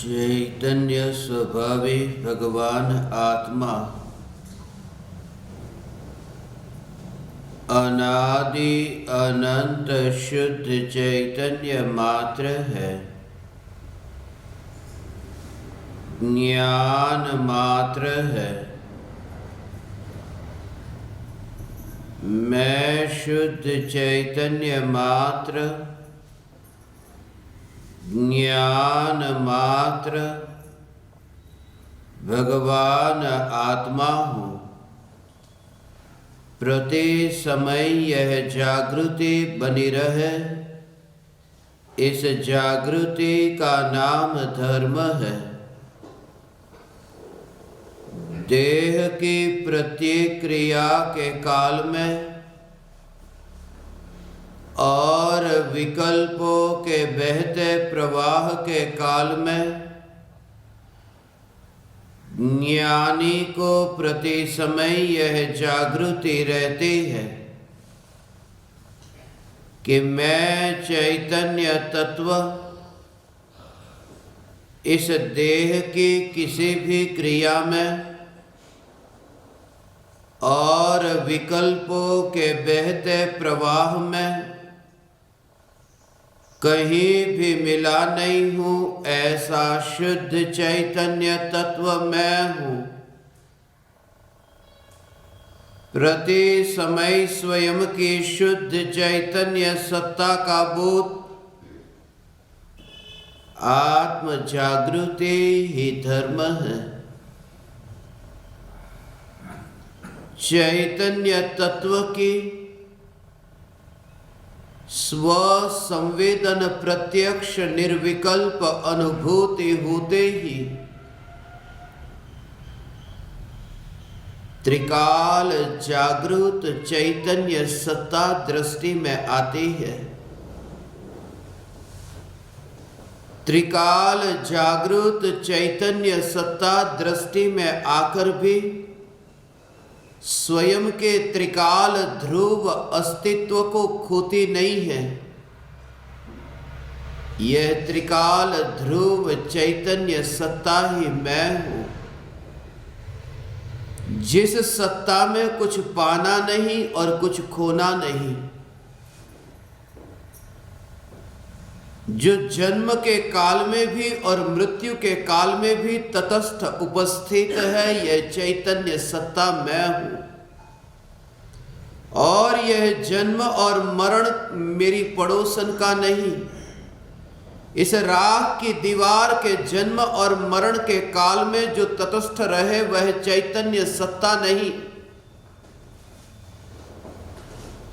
चैतन्य स्वभावी भगवान आत्मा अनादि अनंत शुद्ध चैतन्य मात्र है, ज्ञान मात्र है। मैं शुद्ध चैतन्य मात्र, ज्ञान मात्र भगवान आत्मा हूँ। प्रति समय यह जागृति बनी रहे, इस जागृति का नाम धर्म है। देह की प्रत्येक क्रिया के काल में और विकल्पों के बहते प्रवाह के काल में ज्ञानी को प्रति समय यह जागृति रहती है कि मैं चैतन्य तत्व इस देह की किसी भी क्रिया में और विकल्पों के बहते प्रवाह में कहीं भी मिला नहीं हूँ। ऐसा शुद्ध चैतन्य तत्व मैं हूँ। प्रति समय स्वयं की शुद्ध चैतन्य सत्ता का बोध, आत्म जागृति ही धर्म है। चैतन्य तत्व की स्व संवेदन प्रत्यक्ष निर्विकल्प अनुभूति होते ही त्रिकाल जागृत चैतन्य सत्ता दृष्टि में आती है। त्रिकाल जागृत चैतन्य सत्ता दृष्टि में आकर भी स्वयं के त्रिकाल ध्रुव अस्तित्व को खोती नहीं है। यह त्रिकाल ध्रुव चैतन्य सत्ता ही मैं हूँ, जिस सत्ता में कुछ पाना नहीं और कुछ खोना नहीं, जो जन्म के काल में भी और मृत्यु के काल में भी तटस्थ उपस्थित है। यह चैतन्य सत्ता मैं हूँ और यह जन्म और मरण मेरी पड़ोसन का नहीं। इस राख की दीवार के जन्म और मरण के काल में जो तटस्थ रहे वह चैतन्य सत्ता नहीं,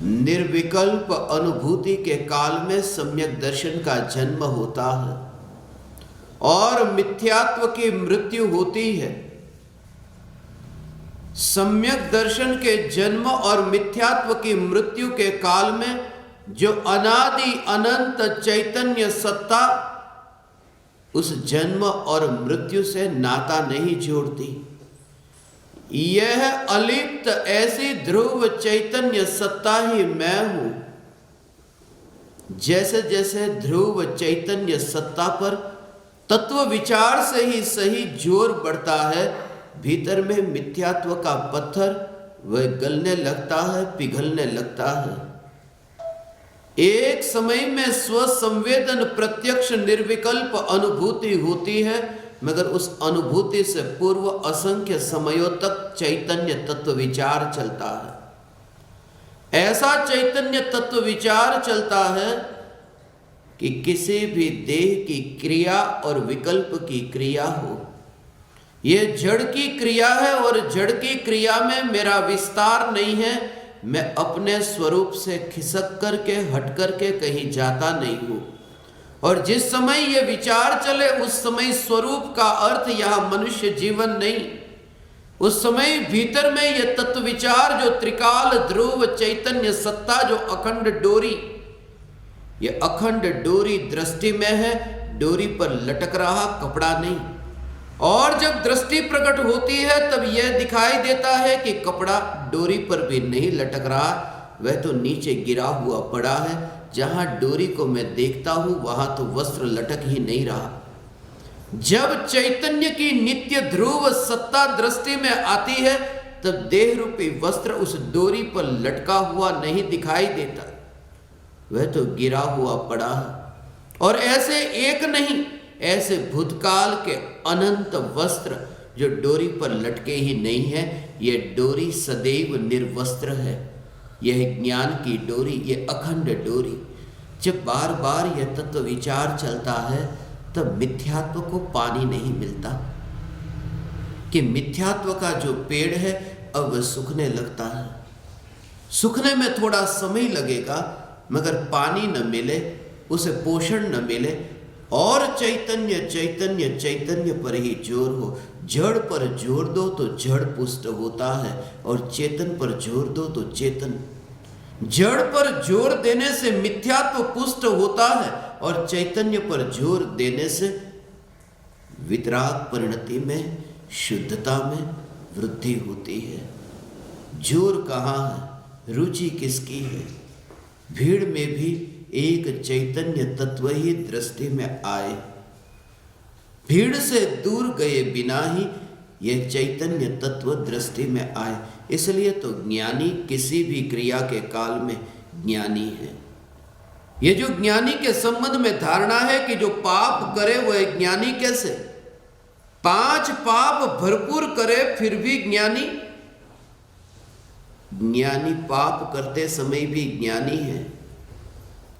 निर्विकल्प अनुभूति के काल में सम्यक दर्शन का जन्म होता है और मिथ्यात्व की मृत्यु होती है। सम्यक दर्शन के जन्म और मिथ्यात्व की मृत्यु के काल में जो अनादि अनंत चैतन्य सत्ता उस जन्म और मृत्यु से नाता नहीं जोड़ती। यह अलिप्त ऐसी ध्रुव चैतन्य सत्ता ही मैं हूँ। जैसे जैसे ध्रुव चैतन्य सत्ता पर तत्व विचार से ही सही जोर बढ़ता है, भीतर में मिथ्यात्व का पत्थर वह गलने लगता है, पिघलने लगता है। एक समय में स्व संवेदन प्रत्यक्ष निर्विकल्प अनुभूति होती है, मगर उस अनुभूति से पूर्व असंख्य समयों तक चैतन्य तत्व विचार चलता है। ऐसा चैतन्य तत्व विचार चलता है कि किसी भी देह की क्रिया और विकल्प की क्रिया हो, यह जड़ की क्रिया है और जड़ की क्रिया में मेरा विस्तार नहीं है। मैं अपने स्वरूप से खिसक करके हट करके कहीं जाता नहीं हूँ। और जिस समय ये विचार चले उस समय स्वरूप का अर्थ यह मनुष्य जीवन नहीं, उस समय भीतर में ये तत्व विचार जो त्रिकाल ध्रुव चैतन्य सत्ता जो अखंड डोरी, ये अखंड डोरी दृष्टि में है, डोरी पर लटक रहा कपड़ा नहीं। और जब दृष्टि प्रकट होती है तब यह दिखाई देता है कि कपड़ा डोरी पर भी नहीं लटक रहा, वह तो नीचे गिरा हुआ पड़ा है। जहां डोरी को मैं देखता हूं वहां तो वस्त्र लटक ही नहीं रहा। जब चैतन्य की नित्य ध्रुव सत्ता दृष्टि में आती है तब देह रूपी वस्त्र उस डोरी पर लटका हुआ नहीं दिखाई देता, वह तो गिरा हुआ पड़ा है। और ऐसे एक नहीं, ऐसे भूतकाल के अनंत वस्त्र जो डोरी पर लटके ही नहीं है। यह डोरी सदैव निर्वस्त्र है। यह ज्ञान की डोरी, यह अखंड डोरी। जब बार बार यह तत्व विचार चलता है तब मिथ्यात्व को पानी नहीं मिलता कि मिथ्यात्व का जो पेड़ है अब वह सूखने लगता है। सूखने में थोड़ा समय लगेगा, मगर पानी न मिले, उसे पोषण न मिले और चैतन्य चैतन्य चैतन्य पर ही जोर हो। जड़ पर जोर दो तो जड़ पुष्ट होता है और चेतन पर जोर दो तो चेतन। जड़ पर जोर देने से मिथ्यात्व पुष्ट होता है और चैतन्य पर जोर देने से वितराग परिणति में, शुद्धता में वृद्धि होती है। जोर कहाँ है, रुचि किसकी है? भीड़ में भी एक चैतन्य तत्व ही दृष्टि में आए। भीड़ से दूर गए बिना ही यह चैतन्य तत्व दृष्टि में आए। इसलिए तो ज्ञानी किसी भी क्रिया के काल में ज्ञानी है। ये जो ज्ञानी के संबंध में धारणा है कि जो पाप करे वह ज्ञानी कैसे? 5 पाप भरपूर करे फिर भी ज्ञानी? ज्ञानी पाप करते समय भी ज्ञानी है,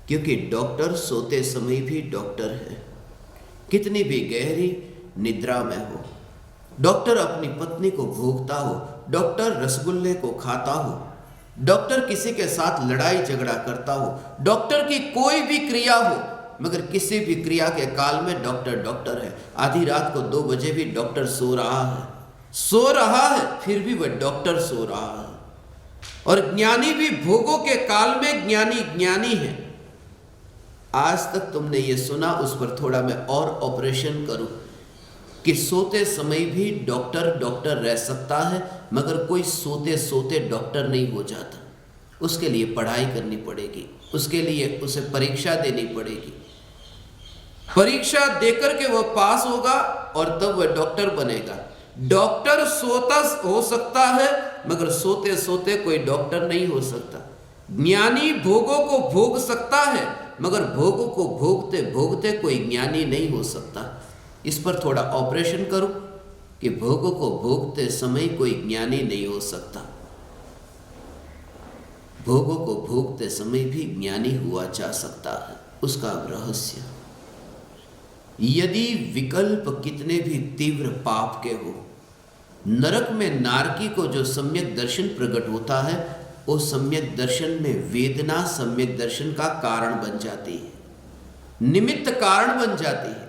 क्योंकि डॉक्टर सोते समय भी डॉक्टर है। कितनी भी गहरी निद्रा में हो, डॉक्टर अपनी पत्नी को भोगता हो, डॉक्टर रसगुल्ले को खाता हो, डॉक्टर किसी के साथ लड़ाई झगड़ा करता हो, डॉक्टर की कोई भी क्रिया हो, मगर किसी भी क्रिया के काल में डॉक्टर डॉक्टर है। आधी रात को 2 बजे भी डॉक्टर सो रहा है, फिर भी वह डॉक्टर सो रहा है। और ज्ञानी भी भोगों के काल में ज्ञानी है। आज तक तुमने ये सुना, उस पर थोड़ा मैं और ऑपरेशन करूं कि सोते समय भी डॉक्टर रह सकता है, मगर कोई सोते सोते डॉक्टर नहीं हो जाता। उसके लिए पढ़ाई करनी पड़ेगी, उसके लिए उसे परीक्षा देनी पड़ेगी। परीक्षा देकर के वह पास होगा और तब वह डॉक्टर बनेगा। डॉक्टर सोता हो सकता है, मगर सोते सोते कोई डॉक्टर नहीं हो सकता। ज्ञानी भोगों को भोग सकता है, मगर भोगों को भोगते भोगते कोई ज्ञानी नहीं हो सकता। इस पर थोड़ा ऑपरेशन करो कि भोगों को भोगते समय कोई ज्ञानी नहीं हो सकता। भोगों को भोगते समय भी ज्ञानी हुआ जा सकता है। उसका रहस्य, यदि विकल्प कितने भी तीव्र पाप के हो, नरक में नारकी को जो सम्यक दर्शन प्रकट होता है, वो सम्यक दर्शन में वेदना सम्यक दर्शन का कारण बन जाती है, निमित्त कारण बन जाती है।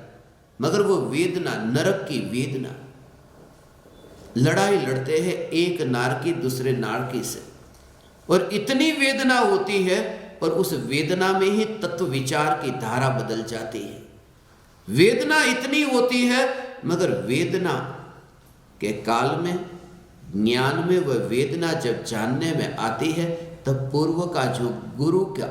मगर वो वेदना, नरक की वेदना, लड़ाई लड़ते हैं एक नारकी दूसरे नारकी से, और इतनी वेदना होती है, और उस वेदना में ही तत्व विचार की धारा बदल जाती है। वेदना इतनी होती है, मगर वेदना के काल में, ज्ञान में वह वेदना जब जानने में आती है, तब पूर्व का जो गुरु का,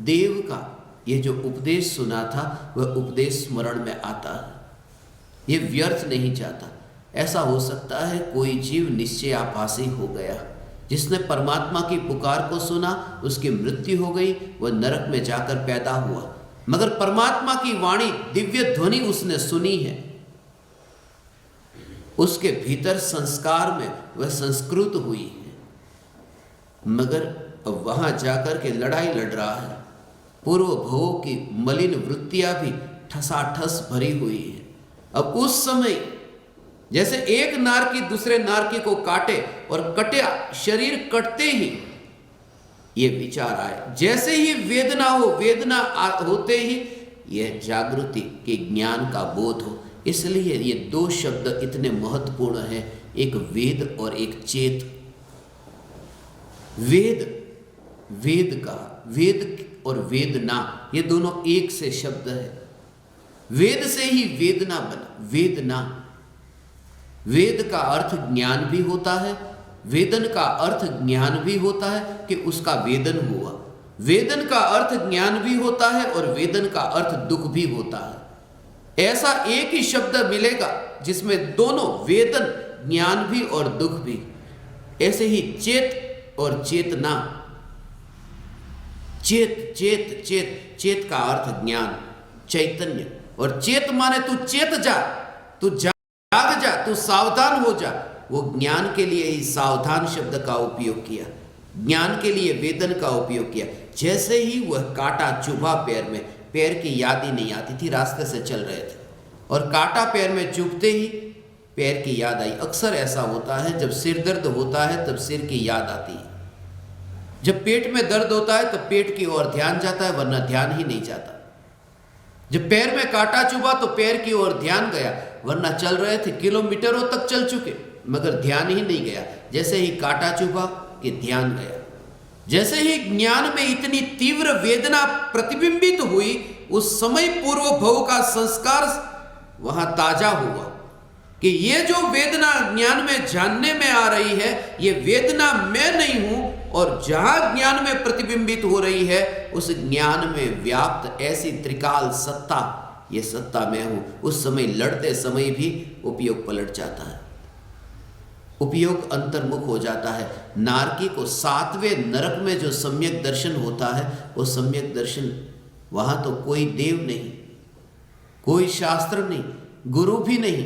देव का ये जो उपदेश सुना था, वह उपदेश स्मरण में आता है। ये व्यर्थ नहीं जाता। ऐसा हो सकता है कोई जीव निश्चयाभासी हो गया, जिसने परमात्मा की पुकार को सुना, उसकी मृत्यु हो गई, वह नरक में जाकर पैदा हुआ, मगर परमात्मा की वाणी, दिव्य ध्वनि उसने सुनी है। उसके भीतर संस्कार में वह संस्कृत हुई है, मगर अब वहां जाकर के लड़ाई लड़ रहा है। पूर्व भोग की मलिन वृत्तियां भी ठसाठस भरी हुई है। अब उस समय जैसे एक नारकी दूसरे नारकी को काटे, और कटे शरीर कटते ही ये विचार आए। जैसे ही वेदना हो, वेदना होते ही यह जागृति के ज्ञान का बोध हो। इसलिए ये 2 शब्द इतने महत्वपूर्ण हैं, एक वेद और एक चेत। वेद का, वेद और वेदना, ये दोनों एक से शब्द है। वेद से ही वेदना बना। वेदना, वेद का अर्थ ज्ञान भी होता है, वेदन का अर्थ ज्ञान भी होता है कि उसका वेदन हुआ। वेदन का अर्थ ज्ञान भी होता है और वेदन का अर्थ दुख भी होता है। ऐसा एक ही शब्द मिलेगा जिसमें दोनों वेदन, ज्ञान भी और दुख भी। ऐसे ही चेत और चेतना। चेत चेत चेत चेत का अर्थ ज्ञान, चैतन्य। और चेत माने तू चेत जा, तू जाग जा, तू सावधान हो जा। वो ज्ञान के लिए ही सावधान शब्द का उपयोग किया, ज्ञान के लिए वेदन का उपयोग किया। जैसे ही वह कांटा चुभा पैर में, पैर की याद ही नहीं आती थी, रास्ते से चल रहे थे और कांटा पैर में चुभते ही पैर की याद आई। अक्सर ऐसा होता है, जब सिर दर्द होता है तब सिर की याद आती है, जब पेट में दर्द होता है तब पेट की ओर ध्यान जाता है, वरना ध्यान ही नहीं जाता। जब पैर में कांटा चुभा तो पैर की ओर ध्यान गया, वरना चल रहे थे, किलोमीटरों तक चल चुके, मगर ध्यान ही नहीं गया। जैसे ही कांटा चुभा कि ध्यान गया। जैसे ही ज्ञान में इतनी तीव्र वेदना प्रतिबिंबित हुई, उस समय पूर्व भव का संस्कार वहां ताजा हुआ कि ये जो वेदना ज्ञान में जानने में आ रही है, ये वेदना मैं नहीं हूं, और जहां ज्ञान में प्रतिबिंबित हो रही है उस ज्ञान में व्याप्त ऐसी त्रिकाल सत्ता, ये सत्ता मैं हूं। उस समय लड़ते समय भी उपयोग पलट जाता है, उपयोग अंतर्मुख हो जाता है। नारकी को 7वें नरक में जो सम्यक दर्शन होता है, वो सम्यक दर्शन, वहां तो कोई देव नहीं, कोई शास्त्र नहीं, गुरु भी नहीं,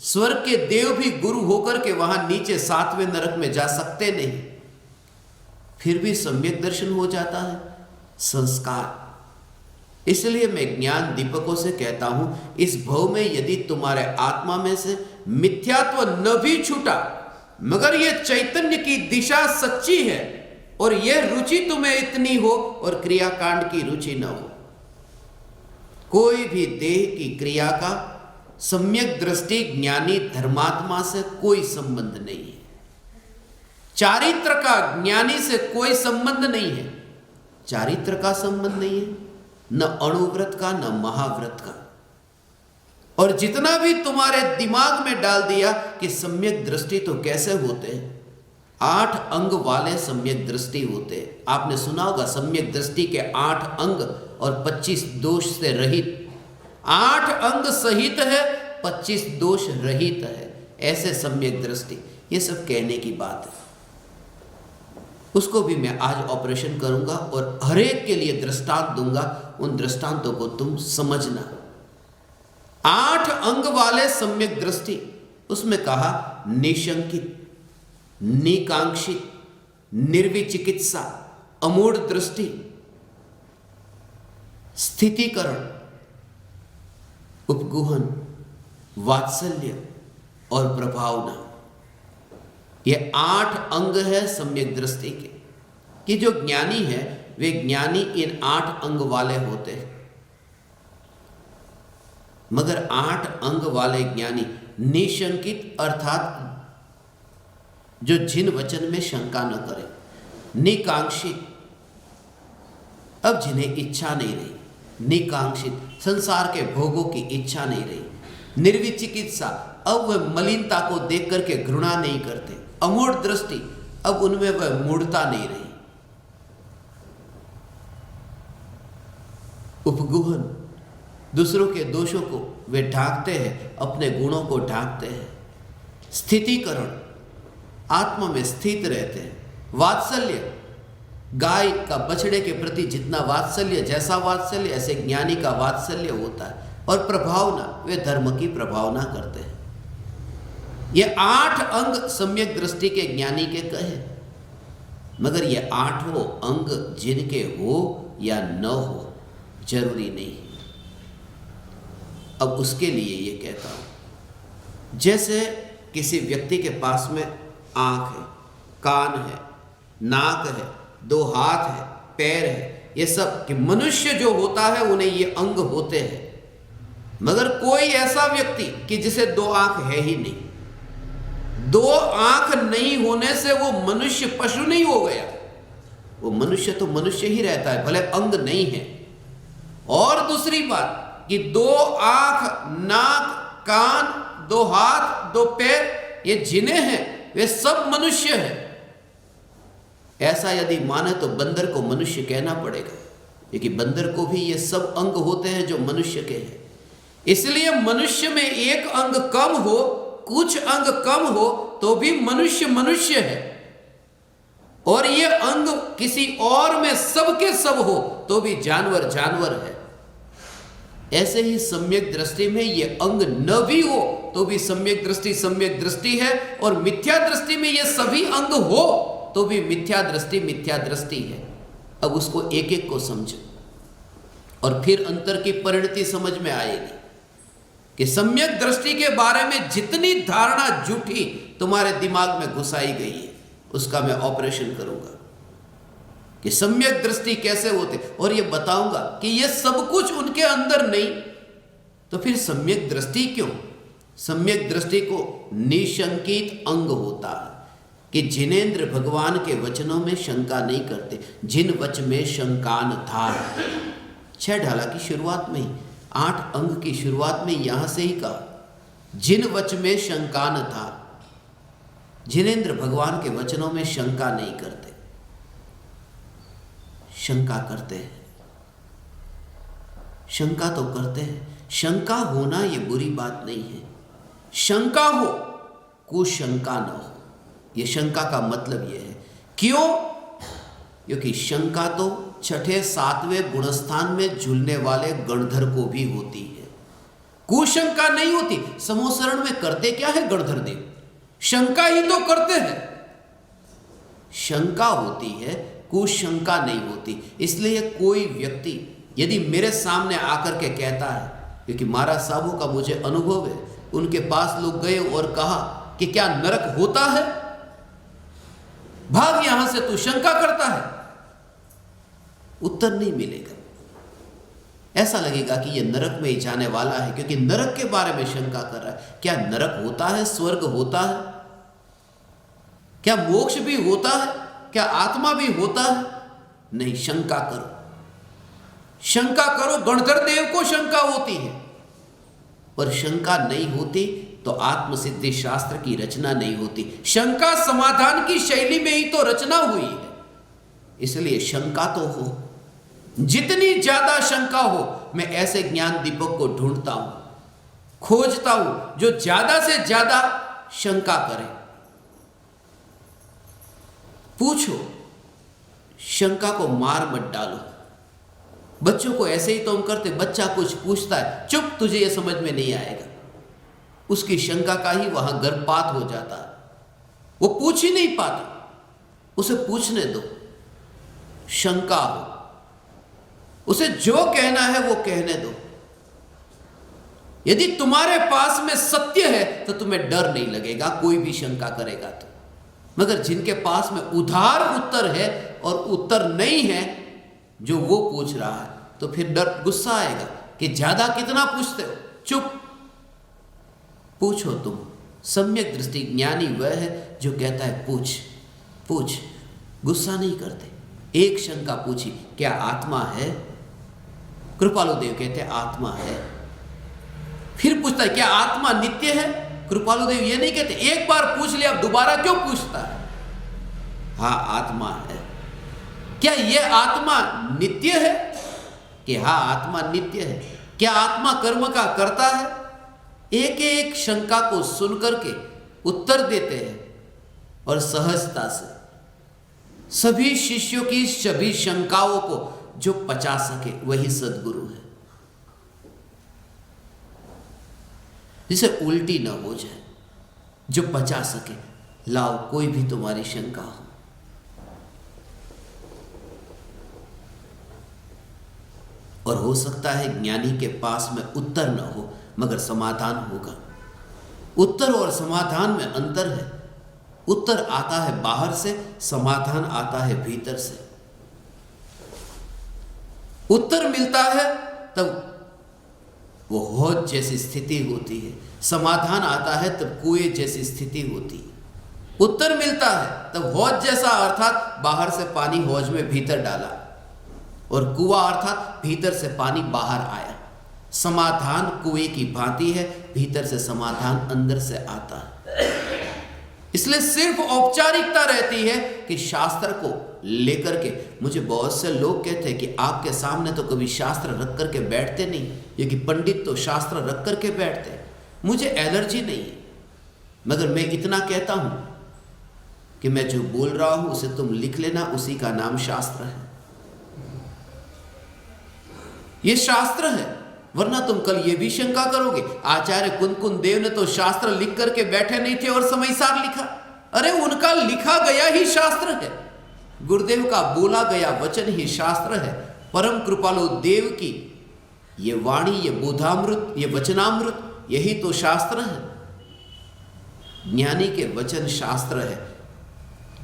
स्वर्ग के देव भी गुरु होकर के वहां नीचे 7वें नरक में जा सकते नहीं, फिर भी सम्यक दर्शन हो जाता है। संस्कार। इसलिए मैं ज्ञान दीपकों से कहता हूं, इस भव में यदि तुम्हारे आत्मा में से मिथ्यात्व न भी छूटा, मगर ये चैतन्य की दिशा सच्ची है और यह रुचि तुम्हें इतनी हो और क्रियाकांड की रुचि न हो, कोई भी देह की क्रिया का सम्यक दृष्टि ज्ञानी धर्मात्मा से कोई संबंध नहीं है। चारित्र का ज्ञानी से कोई संबंध नहीं है, चारित्र का संबंध नहीं है, न अणुव्रत का न महाव्रत का। और जितना भी तुम्हारे दिमाग में डाल दिया कि सम्यक दृष्टि तो कैसे होते हैं, 8 अंग वाले सम्यक दृष्टि होते हैं। आपने सुना होगा सम्यक दृष्टि के 8 अंग और 25 दोष से रहित। 8 अंग सहित है, 25 दोष रहित है, ऐसे सम्यक दृष्टि। ये सब कहने की बात है, उसको भी मैं आज ऑपरेशन करूंगा और हर एक के लिए दृष्टांत दूंगा। उन दृष्टांतों को तुम समझना। 8 अंग वाले सम्यक दृष्टि, उसमें कहा निशंकित, निकांक्षित, निर्विचिकित्सा, अमूढ़ दृष्टि, स्थितिकरण, उपगुहन, वात्सल्य और प्रभावना। ये 8 अंग है सम्यक दृष्टि के, कि जो ज्ञानी है वे ज्ञानी इन 8 अंग वाले होते हैं। मगर 8 अंग वाले ज्ञानी निशंकित, अर्थात जो जिन वचन में शंका न करे, निकांक्षित, अब जिन्हें इच्छा नहीं रही, निकांक्षित, संसार के भोगों की इच्छा नहीं रही, निर्विचिकित्सा, अब वह मलिनता को देख करके घृणा नहीं करते, अमूढ़ दृष्टि, अब उनमें वह मूढ़ता नहीं रही, उपगुहन, दूसरों के दोषों को वे ढांकते हैं, अपने गुणों को ढांकते हैं, स्थितिकरण, आत्मा में स्थित रहते हैं, वात्सल्य, गाय का बछड़े के प्रति जितना वात्सल्य, जैसा वात्सल्य ऐसे ज्ञानी का वात्सल्य होता है, और प्रभावना, वे धर्म की प्रभावना करते हैं। ये 8 अंग सम्यक दृष्टि के ज्ञानी के कहे, मगर ये 8 अंग जिनके हो या न हो जरूरी नहीं। अब उसके लिए ये कहता हूं, जैसे किसी व्यक्ति के पास में आंख है, कान है, नाक है, 2 हाथ है, पैर है, ये सब कि मनुष्य जो होता है उन्हें ये अंग होते हैं। मगर कोई ऐसा व्यक्ति कि जिसे 2 आंख है ही नहीं, 2 आंख नहीं होने से वो मनुष्य पशु नहीं हो गया, वो मनुष्य तो मनुष्य ही रहता है, भले अंग नहीं है। और दूसरी बात कि 2 आंख, नाक, कान, 2 हाथ, 2 पैर, ये जिन्हें हैं वे सब मनुष्य हैं। ऐसा यदि माने तो बंदर को मनुष्य कहना पड़ेगा, क्योंकि बंदर को भी ये सब अंग होते हैं जो मनुष्य के हैं। इसलिए मनुष्य में एक अंग कम हो, कुछ अंग कम हो तो भी मनुष्य मनुष्य है, और ये अंग किसी और में सब के सब हो तो भी जानवर जानवर है। ऐसे ही सम्यक दृष्टि में ये अंग न भी हो तो भी सम्यक दृष्टि है, और मिथ्या दृष्टि में ये सभी अंग हो तो भी मिथ्या दृष्टि है। अब उसको एक एक को समझो और फिर अंतर की परिणति समझ में आएगी कि सम्यक दृष्टि के बारे में जितनी धारणा झूठी तुम्हारे दिमाग में घुसाई गई है उसका मैं ऑपरेशन करूंगा कि सम्यक दृष्टि कैसे होते, और ये बताऊंगा कि ये सब कुछ उनके अंदर नहीं तो फिर सम्यक दृष्टि क्यों। सम्यक दृष्टि को निशंकित अंग होता है कि जिनेंद्र भगवान के वचनों में शंका नहीं करते, जिन वच में शंकान था। 6 ढाला की शुरुआत में ही, 8 अंग की शुरुआत में यहां से ही कहा, जिन वच में शंकान था। जिनेंद्र भगवान के वचनों में शंका नहीं करते, शंका करते हैं। शंका तो करते हैं, शंका होना यह बुरी बात नहीं है। शंका हो, कुशंका न हो, यह शंका का मतलब यह है। क्यों? क्योंकि शंका तो 6ठे 7वें गुणस्थान में झूलने वाले गणधर को भी होती है, कुशंका नहीं होती। समोसरण में करते क्या है गणधर देव? शंका ही तो करते हैं। शंका होती है, कुशंका नहीं होती। इसलिए कोई व्यक्ति यदि मेरे सामने आकर के कहता है, क्योंकि महाराज साहबों का मुझे अनुभव है, उनके पास लोग गए और कहा कि क्या नरक होता है? भाग यहां से, तू शंका करता है। उत्तर नहीं मिलेगा, ऐसा लगेगा कि यह नरक में ही जाने वाला है, क्योंकि नरक के बारे में शंका कर रहा है। क्या नरक होता है? स्वर्ग होता है? क्या मोक्ष भी होता है? क्या आत्मा भी होता है? नहीं। शंका करो, शंका करो। गणधर देव को शंका होती है, पर शंका नहीं होती तो आत्मसिद्धि शास्त्र की रचना नहीं होती। शंका समाधान की शैली में ही तो रचना हुई है। इसलिए शंका तो हो, जितनी ज्यादा शंका हो। मैं ऐसे ज्ञान दीपक को ढूंढता हूं, खोजता हूं जो ज्यादा से ज्यादा शंका करे। पूछो, शंका को मार मत डालो। बच्चों को ऐसे ही तो हम करते, बच्चा कुछ पूछता है, चुप, तुझे यह समझ में नहीं आएगा। उसकी शंका का ही वहां गर्भपात हो जाता है, वो पूछ ही नहीं पाता। उसे पूछने दो, शंका हो, उसे जो कहना है वो कहने दो। यदि तुम्हारे पास में सत्य है तो तुम्हें डर नहीं लगेगा, कोई भी शंका करेगा तो। मगर जिनके पास में उधार उत्तर है और उत्तर नहीं है जो वो पूछ रहा है, तो फिर डर, गुस्सा आएगा कि ज्यादा कितना पूछते हो, चुप, पूछो तुम। सम्यक दृष्टि ज्ञानी वह है जो कहता है पूछ पूछ, गुस्सा नहीं करते। एक शंका पूछी, क्या आत्मा है? कृपालु देव कहते हैं आत्मा है। फिर पूछता है क्या आत्मा नित्य है? कृपालु देव ये नहीं कहते, एक बार पूछ लिया अब दोबारा क्यों पूछता है? हाँ, आत्मा है। क्या यह आत्मा नित्य है? कि हाँ, आत्मा नित्य है। क्या आत्मा कर्म का करता है? एक एक शंका को सुनकर के उत्तर देते हैं और सहजता से सभी शिष्यों की सभी शंकाओं को जो पचा सके वही सद्गुरु है, जिसे उल्टी न हो जाए, जो पचा सके। लाओ कोई भी तुम्हारी शंका हो, और हो सकता है ज्ञानी के पास में उत्तर न हो मगर समाधान होगा। उत्तर और समाधान में अंतर है। उत्तर आता है बाहर से, समाधान आता है भीतर से। उत्तर मिलता है तब वो हौज जैसी स्थिति होती है, समाधान आता है तब कुएं जैसी स्थिति होती है। उत्तर मिलता है तब हौज जैसा, अर्थात बाहर से पानी हौज में भीतर डाला, और कुआं अर्थात भीतर से पानी बाहर आया। समाधान कुएं की भांति है, भीतर से समाधान अंदर से आता है। इसलिए सिर्फ औपचारिकता रहती है कि शास्त्र को लेकर के। मुझे बहुत से लोग कहते हैं कि आपके सामने तो कभी शास्त्र रख करके बैठते नहीं, ये कि पंडित तो शास्त्र रख करके बैठते हैं। मुझे एलर्जी नहीं है, मगर मैं इतना कहता हूं कि मैं जो बोल रहा हूं उसे तुम लिख लेना, उसी का नाम शास्त्र है। ये शास्त्र है, वरना तुम कल ये भी शंका करोगे आचार्य कुंदकुंद देव ने तो शास्त्र लिख करके बैठे नहीं थे और समयसार लिखा। अरे उनका लिखा गया ही शास्त्र है, गुरुदेव का बोला गया वचन ही शास्त्र है। परम कृपालु देव की ये वाणी, ये बोधामृत, ये वचनामृत, यही तो शास्त्र है। ज्ञानी के वचन शास्त्र है,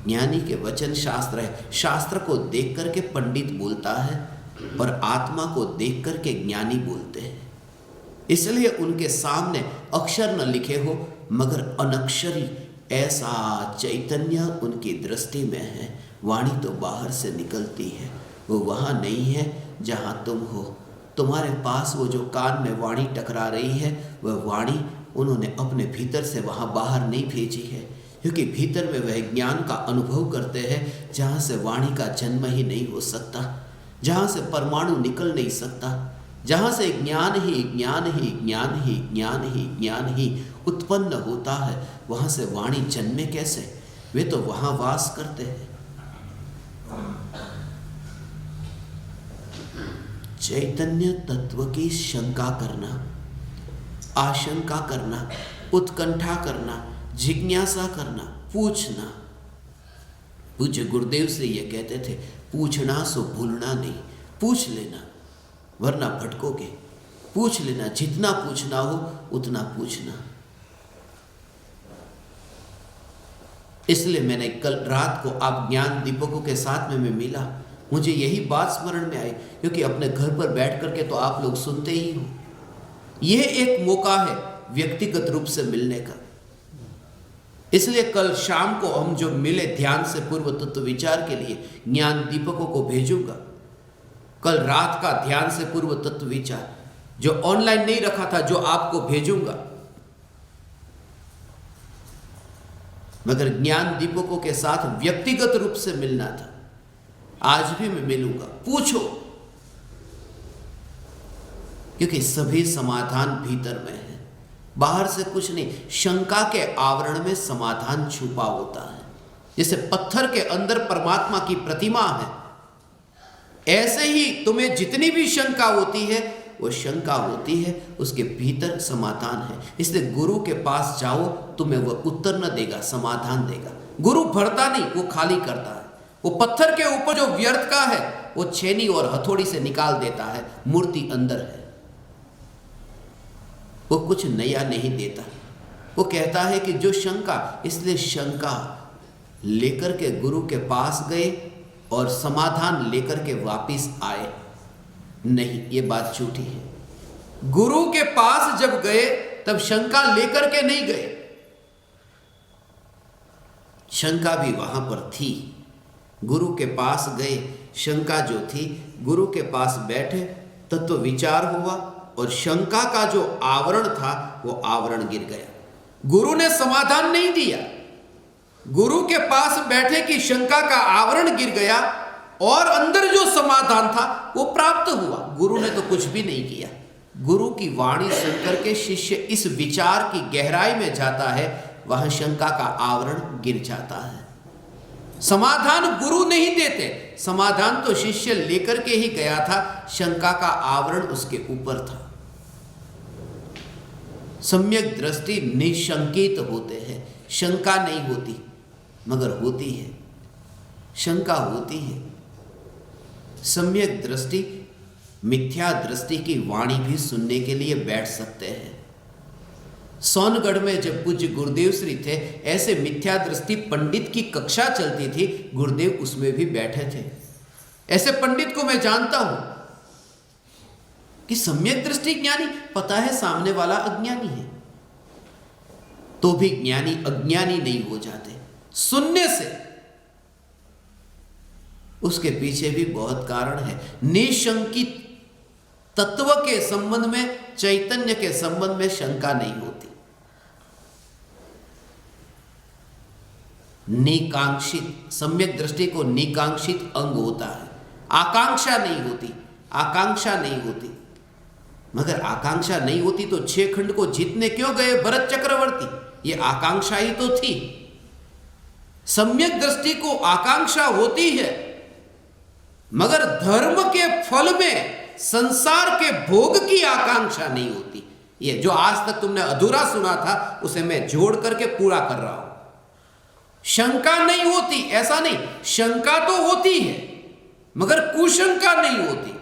ज्ञानी के वचन शास्त्र है। शास्त्र को देख करके पंडित बोलता है और आत्मा को देख करके ज्ञानी बोलते हैं। इसलिए उनके सामने अक्षर न लिखे हो मगर अनक्षरी ऐसा चैतन्य उनकी दृष्टि में है। वाणी तो बाहर से निकलती है, वो वहाँ नहीं है जहाँ तुम हो। तुम्हारे पास वो जो कान में वाणी टकरा रही है, वह वाणी उन्होंने अपने भीतर से वहाँ बाहर नहीं भेजी है, क्योंकि भीतर में वह ज्ञान का अनुभव करते हैं जहाँ से वाणी का जन्म ही नहीं हो सकता, जहाँ से परमाणु निकल नहीं सकता, जहाँ से ज्ञान ही ज्ञान ही ज्ञान ही ज्ञान ही ज्ञान ही उत्पन्न होता है, वहाँ से वाणी जन्मे कैसे? वे तो वहाँ वास करते हैं। चैतन्य तत्व की शंका करना, आशंका करना, उत्कंठा करना, जिज्ञासा करना, पूछना। पूज्य गुरुदेव से ये कहते थे, पूछना सो भूलना नहीं, पूछ लेना वरना भटकोगे। पूछ लेना, जितना पूछना हो उतना पूछना। इसलिए मैंने कल रात को आप ज्ञान दीपकों के साथ में मैं मिला, मुझे यही बात स्मरण में आई, क्योंकि अपने घर पर बैठ करके तो आप लोग सुनते ही हो। यह एक मौका है व्यक्तिगत रूप से मिलने का। इसलिए कल शाम को हम जो मिले ध्यान से पूर्व तत्व विचार के लिए, ज्ञान दीपकों को भेजूंगा। कल रात का ध्यान से पूर्व तत्व विचार जो ऑनलाइन नहीं रखा था, जो आपको भेजूंगा, मगर ज्ञान दीपकों के साथ व्यक्तिगत रूप से मिलना था। आज भी मैं मिलूंगा, पूछो, क्योंकि सभी समाधान भीतर में है, बाहर से कुछ नहीं। शंका के आवरण में समाधान छुपा होता है। जैसे पत्थर के अंदर परमात्मा की प्रतिमा है, ऐसे ही तुम्हें जितनी भी शंका होती है वो शंका होती है, उसके भीतर समाधान है। इसलिए गुरु के पास जाओ, तुम्हें वो उत्तर न देगा, समाधान देगा। गुरु भरता नहीं, वो खाली करता है। वो पत्थर के ऊपर जो व्यर्थ का है वो छेनी और हथौड़ी से निकाल देता है, मूर्ति अंदर है। वो कुछ नया नहीं देता। वो कहता है कि जो शंका, इसलिए शंका लेकर के गुरु के पास गए और समाधान लेकर के वापिस आए नहीं, ये बात झूठी है। गुरु के पास जब गए तब शंका लेकर के नहीं गए, शंका भी वहां पर थी। गुरु के पास गए, शंका जो थी, गुरु के पास बैठे, तत्व विचार हुआ और शंका का जो आवरण था वो आवरण गिर गया। गुरु ने समाधान नहीं दिया, गुरु के पास बैठे कि शंका का आवरण गिर गया और अंदर जो समाधान था वो प्राप्त हुआ। गुरु ने तो कुछ भी नहीं किया। गुरु की वाणी सुनकर के शिष्य इस विचार की गहराई में जाता है, वहां शंका का आवरण गिर जाता है। समाधान गुरु नहीं देते, समाधान तो शिष्य लेकर के ही गया था, शंका का आवरण उसके ऊपर था। सम्यक दृष्टि निशंकित होते हैं, शंका नहीं होती मगर होती है, शंका होती है। सम्यक दृष्टि, मिथ्या दृष्टि की वाणी भी सुनने के लिए बैठ सकते हैं। सोनगढ़ में जब पूज्य गुरुदेव श्री थे, ऐसे मिथ्या दृष्टि पंडित की कक्षा चलती थी, गुरुदेव उसमें भी बैठे थे। ऐसे पंडित को मैं जानता हूं कि सम्यक दृष्टि ज्ञानी, पता है सामने वाला अज्ञानी है, तो भी ज्ञानी अज्ञानी नहीं हो जाते सुनने से। उसके पीछे भी बहुत कारण है। निशंकित तत्व के संबंध में, चैतन्य के संबंध में शंका नहीं होती। निकांक्षित, सम्यक दृष्टि को निकांक्षित अंग होता है। आकांक्षा नहीं होती, आकांक्षा नहीं होती। मगर आकांक्षा नहीं होती तो 6 खंड को जीतने क्यों गए भरत चक्रवर्ती? ये आकांक्षा ही तो थी। सम्यक दृष्टि को आकांक्षा होती है, मगर धर्म के फल में संसार के भोग की आकांक्षा नहीं होती। ये जो आज तक तुमने अधूरा सुना था उसे मैं जोड़ करके पूरा कर रहा हूं। शंका नहीं होती, ऐसा नहीं, शंका तो होती है मगर कुशंका नहीं होती।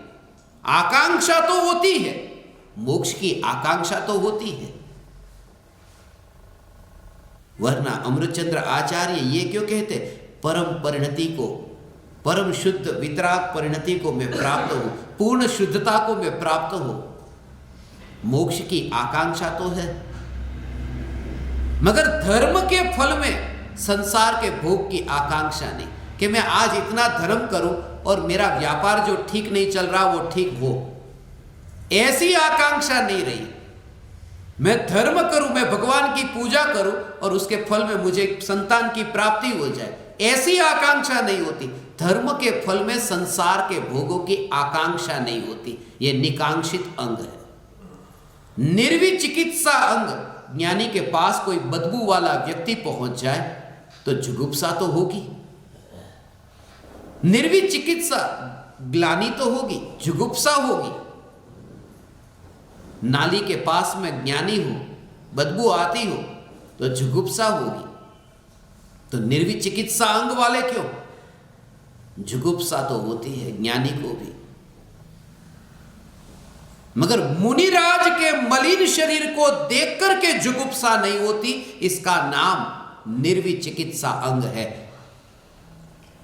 आकांक्षा तो होती है, मोक्ष की आकांक्षा तो होती है। वरना अमृतचंद्र आचार्य ये क्यों कहते, परम परिणति को, परम शुद्ध वितराग परिणति को मैं प्राप्त हूं, पूर्ण शुद्धता को मैं प्राप्त हूं। मोक्ष की आकांक्षा तो है, मगर धर्म के फल में संसार के भोग की आकांक्षा नहीं कि मैं आज इतना धर्म करूं और मेरा व्यापार जो ठीक नहीं चल रहा वो ठीक हो, ऐसी आकांक्षा नहीं रही। मैं धर्म करूं, मैं भगवान की पूजा करूं और उसके फल में मुझे संतान की प्राप्ति हो जाए, ऐसी आकांक्षा नहीं होती। धर्म के फल में संसार के भोगों की आकांक्षा नहीं होती। यह निकांक्षित अंग है। निर्विचिकित्सा अंग, ज्ञानी के पास कोई बदबू वाला व्यक्ति पहुंच जाए तो जुगुप्सा तो होगी, निर्विचिकित्सा ग्लानि तो होगी, जुगुप्सा होगी। नाली के पास में ज्ञानी हो, बदबू आती हो तो जुगुप्सा होगी। तो निर्विचिकित्सा अंग वाले क्यों? जुगुप्सा तो होती है ज्ञानी को भी। मगर मुनिराज के मलिन शरीर को देख करके जुगुप्सा नहीं होती, इसका नाम निर्विचिकित्सा अंग है।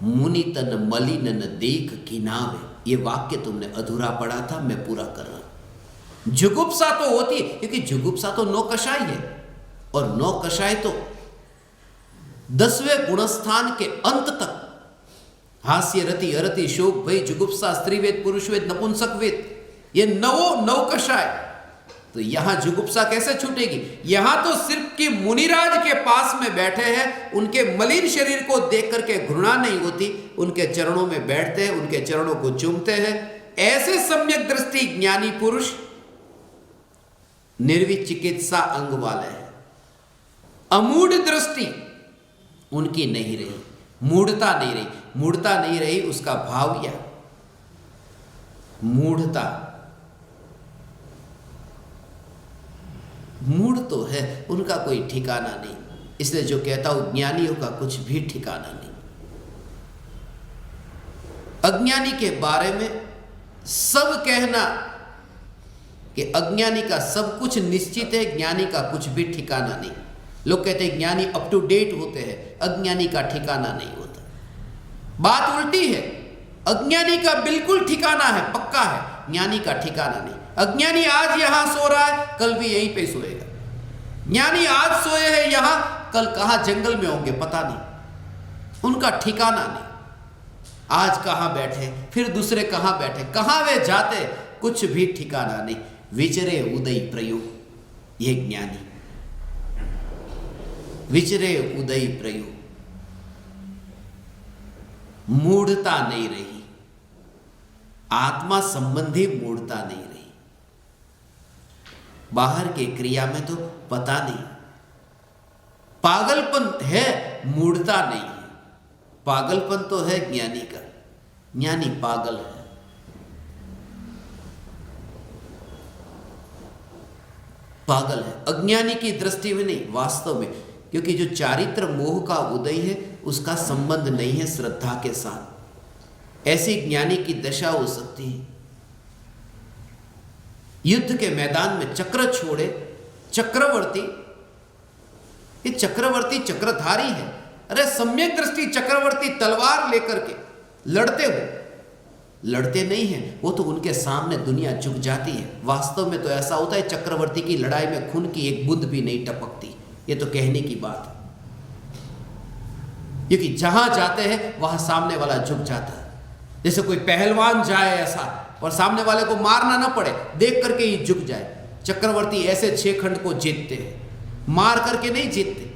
मुनि तन मलिन न देख किनावे, ये वाक्य तुमने अधूरा पढ़ा था, मैं पूरा कर रहा हूं। जुगुप्सा तो होती है, क्योंकि जुगुप्सा तो 9 कषाय है और 9 कषाय तो 10वें गुणस्थान के अंत तक, हास्य रति अरति शोक भय जुगुप्सा स्त्रीवेद पुरुषवेद नपुंसकवेद, ये 9 कषाय। तो यहां जुगुप्सा कैसे छूटेगी? यहां तो सिर्फ कि मुनिराज के पास में बैठे हैं, उनके मलिन शरीर को देख करके घृणा नहीं होती, उनके चरणों में बैठते हैं, उनके चरणों को चूमते हैं। ऐसे सम्यक दृष्टि ज्ञानी पुरुष निर्विचिकित्सा अंग वाले हैं। अमूढ़ दृष्टि उनकी नहीं रही, मूढ़ता नहीं रही। मूढ़ता नहीं रही उसका भाव क्या? मूढ़ता, मूढ़ तो है, उनका कोई ठिकाना नहीं। इसलिए जो कहता हूं ज्ञानियों का कुछ भी ठिकाना नहीं। अज्ञानी के बारे में सब कहना कि अज्ञानी का सब कुछ निश्चित है, ज्ञानी का कुछ भी ठिकाना नहीं। लोग कहते हैं ज्ञानी अप टू डेट होते हैं, अज्ञानी का ठिकाना नहीं होता। बात उल्टी है, अज्ञानी का बिल्कुल ठिकाना है, पक्का है, ज्ञानी का ठिकाना नहीं। अज्ञानी आज यहां सो रहा है, कल भी यहीं पे सोएगा। ज्ञानी आज सोए हैं यहां, कल कहां जंगल में होंगे पता नहीं, उनका ठिकाना नहीं। आज कहां बैठे, फिर दूसरे कहां बैठे, कहां वे जाते, कुछ भी ठिकाना नहीं। विचरे उदय प्रयोग, ये ज्ञानी, विचरे उदय प्रयोग। मूढ़ता नहीं रही, आत्मा संबंधी मूढ़ता नहीं रही। बाहर के क्रिया में तो पता नहीं, पागलपन है, मूढ़ता नहीं है। पागलपन तो है ज्ञानी का, ज्ञानी पागल है। पागल है अज्ञानी की दृष्टि में नहीं, वास्तव में, क्योंकि जो चारित्र मोह का उदय है उसका संबंध नहीं है श्रद्धा के साथ। ऐसी ज्ञानी की दशा हो सकती है, युद्ध के मैदान में चक्र छोड़े चक्रवर्ती, ये चक्रवर्ती चक्रधारी है। अरे सम्यक दृष्टि चक्रवर्ती तलवार लेकर के लड़ते हो, लड़ते नहीं हैं, वो तो उनके सामने दुनिया झुक जाती है। वास्तव में तो ऐसा होता है, चक्रवर्ती की लड़ाई में खून की एक बूंद भी नहीं टपकती। ये तो कहने की बात है, क्योंकि जहां जाते हैं वहां सामने वाला झुक जाता है। जैसे कोई पहलवान जाए ऐसा और सामने वाले को मारना ना पड़े, देख करके ही झुक जाए। चक्रवर्ती ऐसे 6 खंड को जीतते हैं, मार करके नहीं जीतते।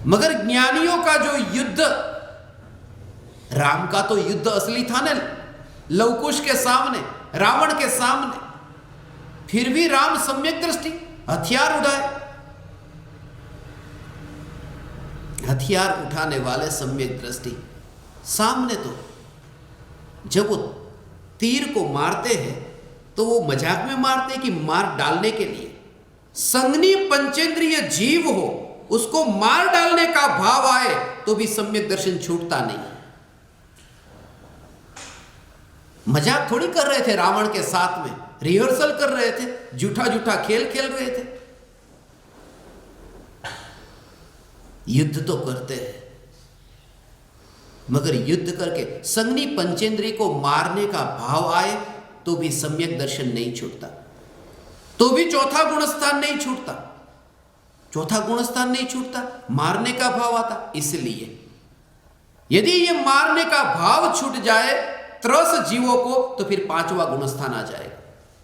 मगर ज्ञानियों का जो युद्ध, राम का तो युद्ध असली था ना लवकुश के सामने, रावण के सामने, फिर भी राम सम्यक दृष्टि, हथियार उठाए। हथियार उठाने वाले सम्यक दृष्टि सामने। तो जब वो तीर को मारते हैं तो वो मजाक में मारते हैं कि मार डालने के लिए। संगनी पंचेंद्रिय जीव हो, उसको मार डालने का भाव आए तो भी सम्यक दर्शन छूटता नहीं। मजाक थोड़ी कर रहे थे रावण के साथ में, रिहर्सल कर रहे थे, झूठा झूठा खेल खेल रहे थे। युद्ध तो करते हैं, मगर युद्ध करके संगनी पंचेंद्रिय को मारने का भाव आए तो भी सम्यक दर्शन नहीं छूटता, तो भी चौथा गुणस्थान नहीं छूटता। चौथा गुणस्थान नहीं छूटता, मारने का भाव आता। इसलिए यदि ये मारने का भाव छूट जाए त्रस जीवों को, तो फिर पांचवा गुणस्थान आ जाएगा।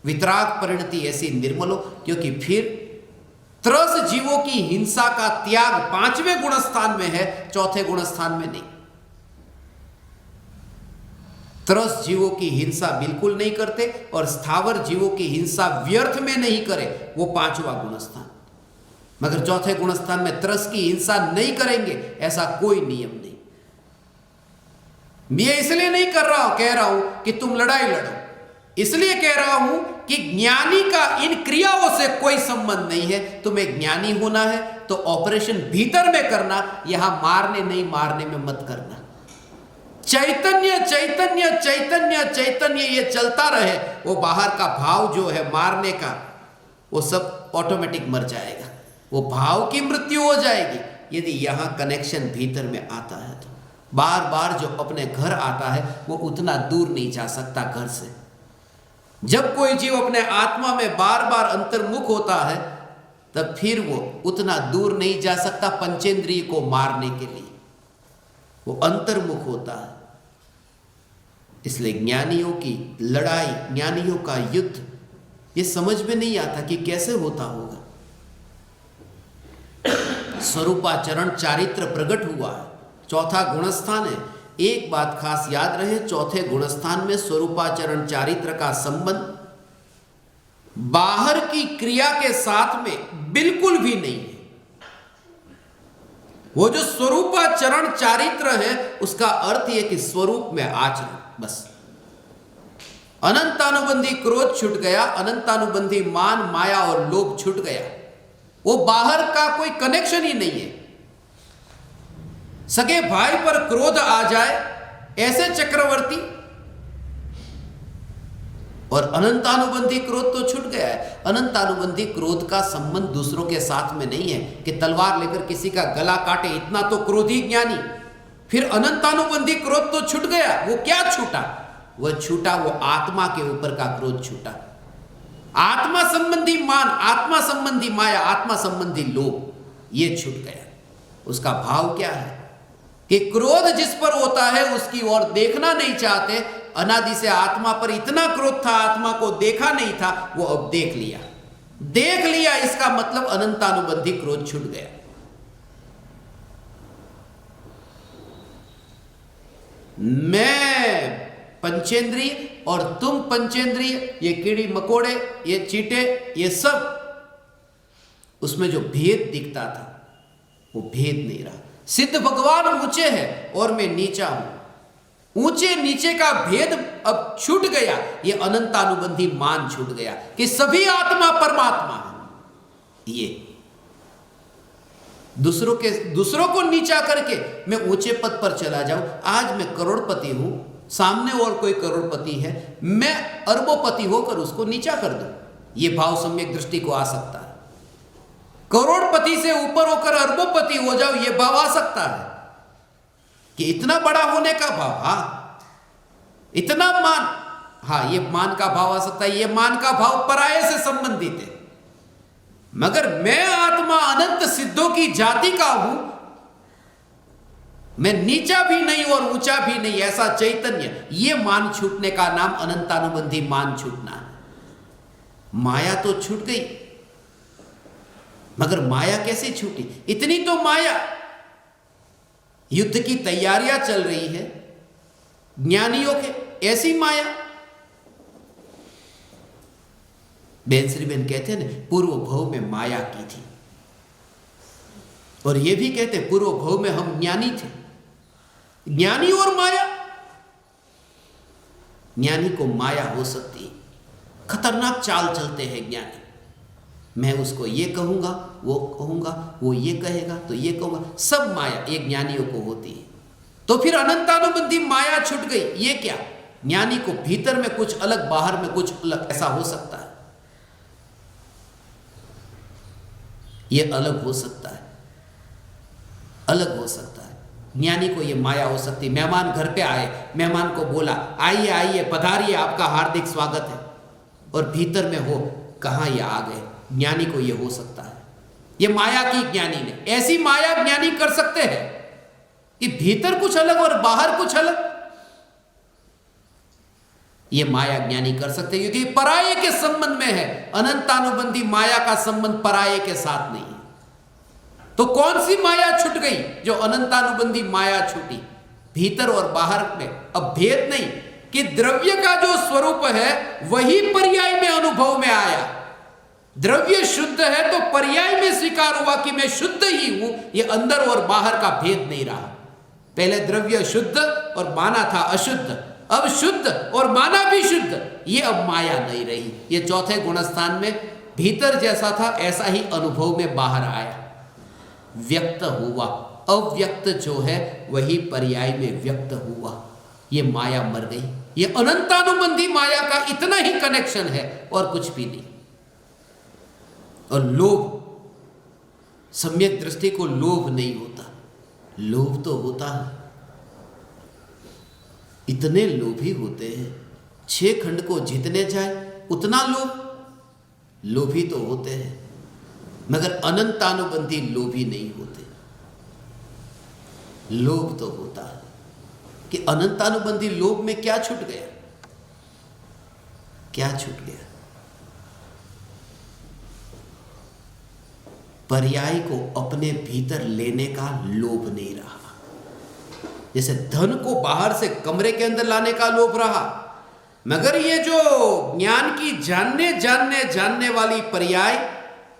वितराग परिणति ऐसी निर्मल हो, क्योंकि फिर त्रस जीवों की हिंसा का त्याग पांचवें गुणस्थान में है, चौथे गुणस्थान में नहीं। त्रस जीवों की हिंसा बिल्कुल नहीं करते और स्थावर जीवों की हिंसा व्यर्थ में नहीं करे, वो पांचवा गुणस्थान। मगर चौथे गुणस्थान में त्रस की हिंसा नहीं करेंगे, ऐसा कोई नियम नहीं। मैं इसलिए नहीं कर रहा हूं, कह रहा हूं कि तुम लड़ाई लड़ो, इसलिए कह रहा हूं कि ज्ञानी का इन क्रियाओं से कोई संबंध नहीं है। तुम्हें ज्ञानी होना है तो ऑपरेशन भीतर में करना, यहां मारने नहीं, मारने में मत करना। चैतन्य चैतन्य चैतन्य चैतन्य ये चलता रहे, वो बाहर का भाव जो है मारने का, वो सब ऑटोमेटिक मर जाएगा, वो भाव की मृत्यु हो जाएगी। यदि यहां कनेक्शन भीतर में आता है तो बार बार जो अपने घर आता है वो उतना दूर नहीं जा सकता घर से। जब कोई जीव अपने आत्मा में बार बार अंतर्मुख होता है तब फिर वो उतना दूर नहीं जा सकता पंचेंद्रिय को मारने के लिए, वो अंतर्मुख होता है। इसलिए ज्ञानियों की लड़ाई, ज्ञानियों का युद्ध, ये समझ में नहीं आता कि कैसे होता होगा। स्वरूपाचरण चारित्र प्रकट हुआ है, चौथा गुणस्थान है। एक बात खास याद रहे, चौथे गुणस्थान में स्वरूपाचरण चारित्र का संबंध बाहर की क्रिया के साथ में बिल्कुल भी नहीं है। वो जो स्वरूपाचरण चारित्र है उसका अर्थ यह कि स्वरूप में आचरण, बस। अनंतानुबंधी क्रोध छूट गया, अनंतानुबंधी मान, माया और लोभ छूट गया। वो बाहर का कोई कनेक्शन ही नहीं है। सगे भाई पर क्रोध आ जाए ऐसे चक्रवर्ती, और अनंतानुबंधी क्रोध तो छूट गया है। अनंतानुबंधी क्रोध का संबंध दूसरों के साथ में नहीं है कि तलवार लेकर किसी का गला काटे, इतना तो क्रोधी ज्ञानी। फिर अनंतानुबंधी क्रोध तो छूट गया, वो क्या छूटा? वह छूटा वो आत्मा के ऊपर का क्रोध छूटा। आत्मा संबंधी मान, आत्मा संबंधी माया, आत्मा संबंधी लोभ, ये छूट गया। उसका भाव क्या है कि क्रोध जिस पर होता है उसकी ओर देखना नहीं चाहते। अनादि से आत्मा पर इतना क्रोध था, आत्मा को देखा नहीं था, वो अब देख लिया। देख लिया इसका मतलब अनंतानुबंधी क्रोध छूट गया। मैं पंचेंद्रिय और तुम पंचेंद्रिय, ये कीड़ी मकोड़े, ये चींटे, ये सब, उसमें जो भेद दिखता था वो भेद नहीं रहा। सिद्ध भगवान ऊंचे हैं और मैं नीचा हूं। ऊंचे नीचे का भेद अब छूट गया। ये अनंतानुबंधी मान छूट गया कि सभी आत्मा परमात्मा है। ये दूसरों को नीचा करके मैं ऊंचे पद पर चला जाऊं। आज मैं करोड़पति हूं, सामने और कोई करोड़पति है, मैं अरबोपति होकर उसको नीचा कर दूं, ये भाव सम्यक दृष्टि को आ सकता है। करोड़पति से ऊपर होकर अरबोपति हो जाओ, ये भाव आ सकता है कि इतना बड़ा होने का भाव, हाँ, इतना मान, हाँ, ये मान का भाव आ सकता है। ये मान का भाव पराये से संबंधित है। मगर मैं आत्मा अनंत सिद्धों की जाति का हूं, मैं नीचा भी नहीं और ऊंचा भी नहीं, ऐसा चैतन्य, ये मान छूटने का नाम अनंतानुबंधी मान छूटना है। माया तो छूट गई, मगर माया कैसे छूटी? इतनी तो माया युद्ध की तैयारियां चल रही है, ज्ञानियों के ऐसी माया। बेंसरीबेन कहते हैं ना, पूर्व भव में माया की थी, और ये भी कहते हैं पूर्व भव में हम ज्ञानी थे। ज्ञानी और माया, ज्ञानी को माया हो सकती है, खतरनाक चाल चलते हैं ज्ञानी। मैं उसको ये कहूंगा, वो ये कहेगा तो ये कहूंगा, सब माया एक ज्ञानियों को होती है। तो फिर अनंतानुबंधी माया छूट गई, ये क्या? ज्ञानी को भीतर में कुछ अलग, बाहर में कुछ अलग, ऐसा हो सकता है? ये अलग हो सकता है, अलग हो सकता है। ज्ञानी को ये माया हो सकती है। मेहमान घर पे आए, मेहमान को बोला आइए आइए पधारिए, आपका हार्दिक स्वागत है, और भीतर में हो कहां ये आ गए। ज्ञानी को ये हो सकता है, ये माया की ज्ञानी ने। ऐसी माया ज्ञानी कर सकते हैं कि भीतर कुछ अलग और बाहर कुछ अलग। ये माया ज्ञानी कर सकते हैं, क्योंकि पराये के संबंध में है। अनंतानुबंधी माया का संबंध पराये के साथ नहीं है। तो कौन सी माया छूट गई? जो अनंतानुबंधी माया छूटी, भीतर और बाहर में। अब भेद नहीं कि द्रव्य का जो स्वरूप है वही पर्याय में अनुभव में आया। द्रव्य शुद्ध है तो पर्याय में स्वीकार हुआ कि मैं शुद्ध ही हूं। ये अंदर और बाहर का भेद नहीं रहा। पहले द्रव्य शुद्ध और माना था अशुद्ध, अब शुद्ध और माना भी शुद्ध। ये अब माया नहीं रही। ये चौथे गुणस्थान में भीतर जैसा था ऐसा ही अनुभव में बाहर आया, व्यक्त हुआ। अव्यक्त जो है वही पर्याय में व्यक्त हुआ। ये माया मर गई। ये अनंतानुबंधी माया का इतना ही कनेक्शन है और कुछ भी नहीं। और लोभ, सम्यक दृष्टि को लोभ नहीं होता। लोभ तो होता है, इतने लोभी होते हैं, 6 खंड को जितने जाए उतना लोभी तो होते हैं, मगर अनंतानुबंधी लोभी नहीं होते। लोभ तो होता है कि अनंतानुबंधी लोभ में क्या छूट गया? क्या छूट गया? पर्याय को अपने भीतर लेने का लोभ नहीं रहा। जैसे धन को बाहर से कमरे के अंदर लाने का लोभ रहा, मगर ये जो ज्ञान की जानने वाली पर्याय,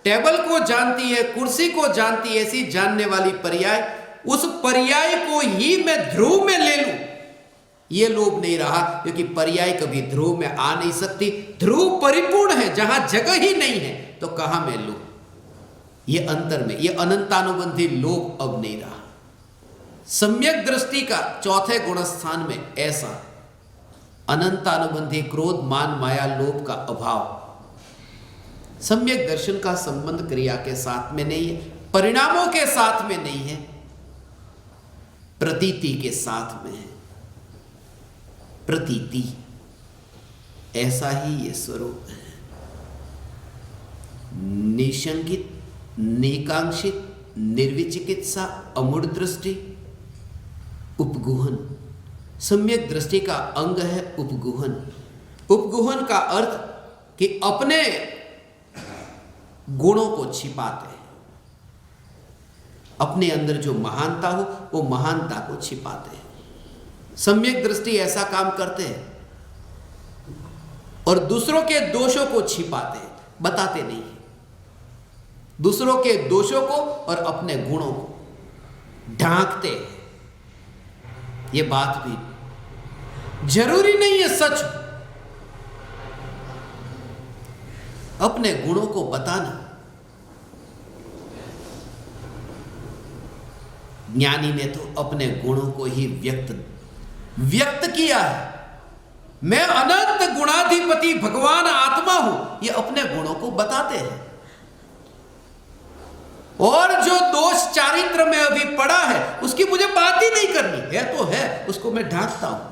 टेबल को जानती है, कुर्सी को जानती है, ऐसी जानने वाली पर्याय, उस पर्याय को ही मैं ध्रुव में ले लूं, ये लोभ नहीं रहा। क्योंकि पर्याय कभी ध्रुव में आ नहीं सकती। ध्रुव परिपूर्ण है, जहां जगह ही नहीं है तो कहां मैं लूं? ये अंतर में, ये अनंतानुबंधी लोभ अब नहीं रहा। सम्यक दृष्टि का चौथे गुणस्थान में ऐसा अनंतानुबंधी क्रोध, मान, माया, लोभ का अभाव। सम्यक दर्शन का संबंध क्रिया के साथ में नहीं है, परिणामों के साथ में नहीं है, प्रतीति के साथ में है। प्रतीति ऐसा ही ये स्वरूप है। निशंकित, नेकांक्षित, निर्विचिकित्सा, अमूढ़ दृष्टि, उपगुहन। सम्यक दृष्टि का अंग है उपगुहन। उपगुहन का अर्थ कि अपने गुणों को छिपाते हैं। अपने अंदर जो महानता हो वो महानता को छिपाते हैं। सम्यक दृष्टि ऐसा काम करते हैं और दूसरों के दोषों को छिपाते हैं, बताते नहीं है। दूसरों के दोषों को और अपने गुणों को ढांकते हैं। ये बात भी जरूरी नहीं है सच। अपने गुणों को बताना, ज्ञानी ने तो अपने गुणों को ही व्यक्त किया है। मैं अनंत गुणाधिपति भगवान आत्मा हूं, ये अपने गुणों को बताते हैं। और जो दोष चारित्र में अभी पड़ा है उसकी मुझे बात ही नहीं करनी है, तो है, उसको मैं ढांकता हूं।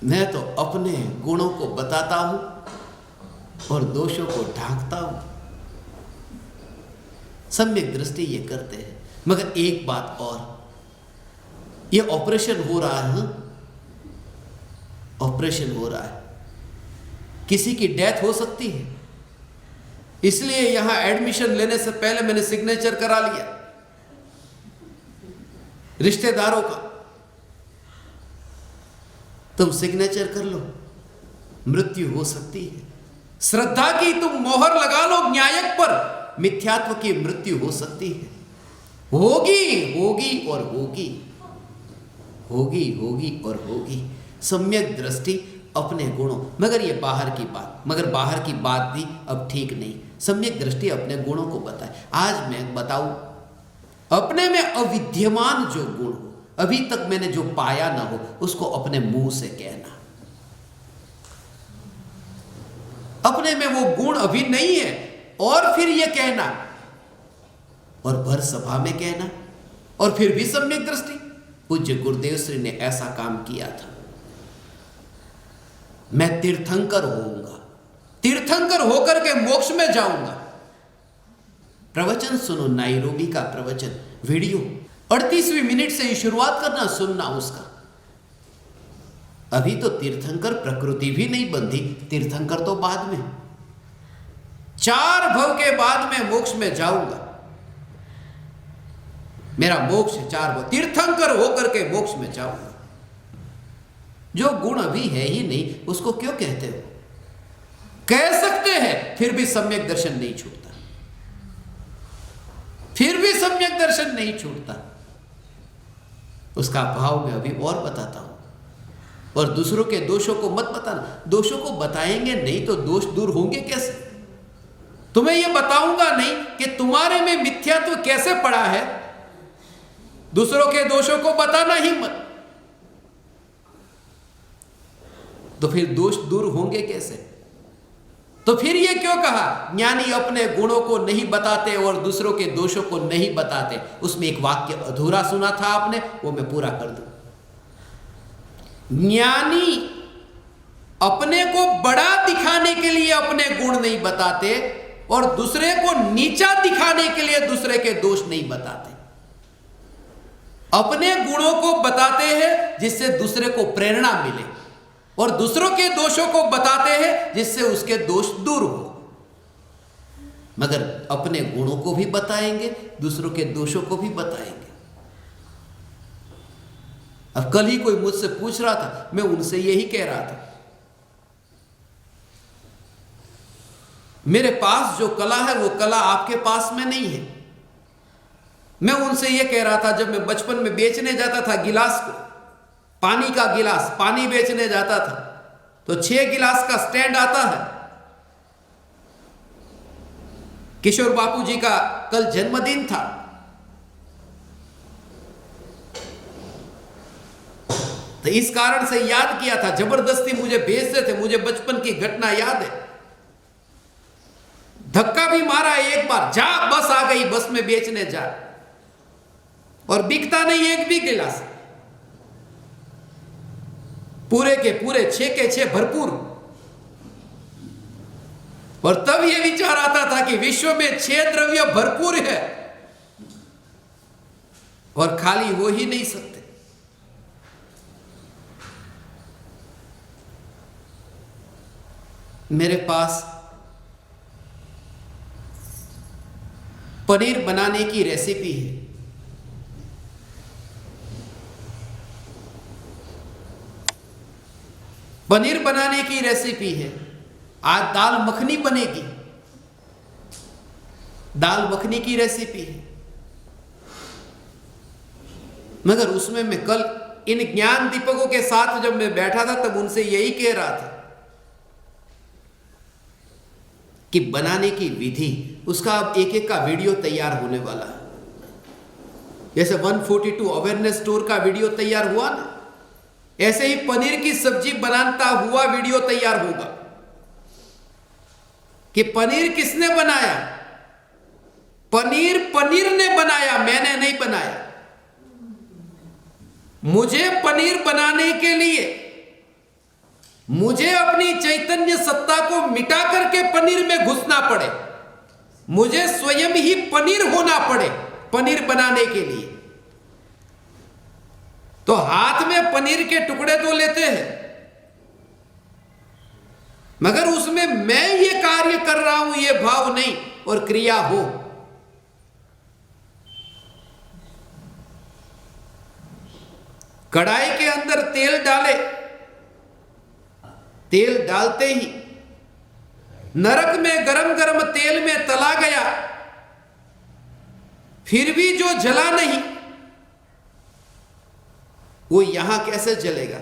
मैं तो अपने गुणों को बताता हूं और दोषों को ढांकता हूं। सम्यक दृष्टि ये करते हैं। मगर एक बात और, ये ऑपरेशन हो रहा है, ऑपरेशन हो रहा है। किसी की डेथ हो सकती है, इसलिए यहां एडमिशन लेने से पहले मैंने सिग्नेचर करा लिया। रिश्तेदारों का तुम सिग्नेचर कर लो, मृत्यु हो सकती है। श्रद्धा की तुम मोहर लगा लो न्यायक पर, मिथ्यात्व की मृत्यु हो सकती है। होगी होगी और होगी, होगी होगी और होगी। सम्यक दृष्टि अपने गुणों, मगर ये बाहर की बात, मगर बाहर की बात भी अब ठीक नहीं। सम्यक दृष्टि अपने गुणों को बताए। आज मैं बताऊं, अपने में अविद्यमान जो गुण हो, अभी तक मैंने जो पाया ना हो, उसको अपने मुंह से कहना। अपने में वो गुण अभी नहीं है और फिर ये कहना, और भर सभा में कहना, और फिर भी सम्यक दृष्टि। पूज्य गुरुदेव श्री ने ऐसा काम किया था। मैं तीर्थंकर होऊंगा, तीर्थंकर होकर के मोक्ष में जाऊंगा। प्रवचन सुनो, नाइरोबी का प्रवचन वीडियो 38वीं मिनट से ही शुरुआत करना, सुनना उसका। अभी तो तीर्थंकर प्रकृति भी नहीं बंधी, तीर्थंकर तो बाद में, 4 भव के बाद मैं मोक्ष में जाऊंगा। मेरा मोक्ष है 4 भव, तीर्थंकर होकर के मोक्ष में जाऊंगा। जो गुण अभी है ही नहीं, उसको क्यों कहते हो? कह सकते हैं, फिर भी सम्यक दर्शन नहीं छूटता, फिर भी सम्यक दर्शन नहीं छूटता। उसका भाव मैं अभी और बताता हूं। और दूसरों के दोषों को मत बताना, दोषों को बताएंगे नहीं तो दोष दूर होंगे कैसे? तुम्हें यह बताऊंगा नहीं कि तुम्हारे में मिथ्यात्व कैसे पड़ा है, दूसरों के दोषों को बताना ही मत, तो फिर दोष दूर होंगे कैसे? तो फिर ये क्यों कहा ज्ञानी अपने गुणों को नहीं बताते और दूसरों के दोषों को नहीं बताते? उसमें एक वाक्य अधूरा सुना था आपने, वो मैं पूरा कर दूं। ज्ञानी अपने को बड़ा दिखाने के लिए अपने गुण नहीं बताते और दूसरे को नीचा दिखाने के लिए दूसरे के दोष नहीं बताते। अपने गुणों को बताते हैं जिससे दूसरे को प्रेरणा मिले, और दूसरों के दोषों को बताते हैं जिससे उसके दोष दूर हो। मगर अपने गुणों को भी बताएंगे, दूसरों के दोषों को भी बताएंगे। अब कल ही कोई मुझसे पूछ रहा था, मैं उनसे यही कह रहा था, मेरे पास जो कला है वो कला आपके पास में नहीं है। मैं उनसे यह कह रहा था, जब मैं बचपन में बेचने जाता था गिलास को, पानी का गिलास, पानी बेचने जाता था, तो 6 गिलास का स्टैंड आता है। किशोर बापू जी का कल जन्मदिन था, तो इस कारण से याद किया था, जबरदस्ती मुझे भेजते थे, मुझे बचपन की घटना याद है। धक्का भी मारा एक बार, जा बस आ गई, बस में बेचने जा, और बिकता नहीं एक भी गिलास, पूरे के पूरे 6 के 6 भरपूर। और तब यह विचार आता था कि विश्व में 6 द्रव्य भरपूर है और खाली हो ही नहीं सकते। मेरे पास पनीर बनाने की रेसिपी है। पनीर बनाने की रेसिपी है। आज दाल मखनी बनेगी, दाल मखनी की रेसिपी है। मगर उसमें मैं कल इन ज्ञान दीपकों के साथ जब मैं बैठा था, तब उनसे यही कह रहा था कि बनाने की विधि, उसका अब एक का वीडियो तैयार होने वाला है। जैसे 142 अवेयरनेस टूर का वीडियो तैयार हुआ ना, ऐसे ही पनीर की सब्जी बनाता हुआ वीडियो तैयार होगा कि पनीर किसने बनाया। पनीर पनीर ने बनाया, मैंने नहीं बनाया। मुझे पनीर बनाने के लिए मुझे अपनी चैतन्य सत्ता को मिटा करके पनीर में घुसना पड़े, मुझे स्वयं ही पनीर होना पड़े पनीर बनाने के लिए। तो हाथ में पनीर के टुकड़े तो लेते हैं, मगर उसमें मैं ये कार्य कर रहा हूं ये भाव नहीं और क्रिया हो। कढ़ाई के अंदर तेल डाले, तेल डालते ही नरक में गरम गरम तेल में तला गया, फिर भी जो जला नहीं, वो यहां कैसे जलेगा?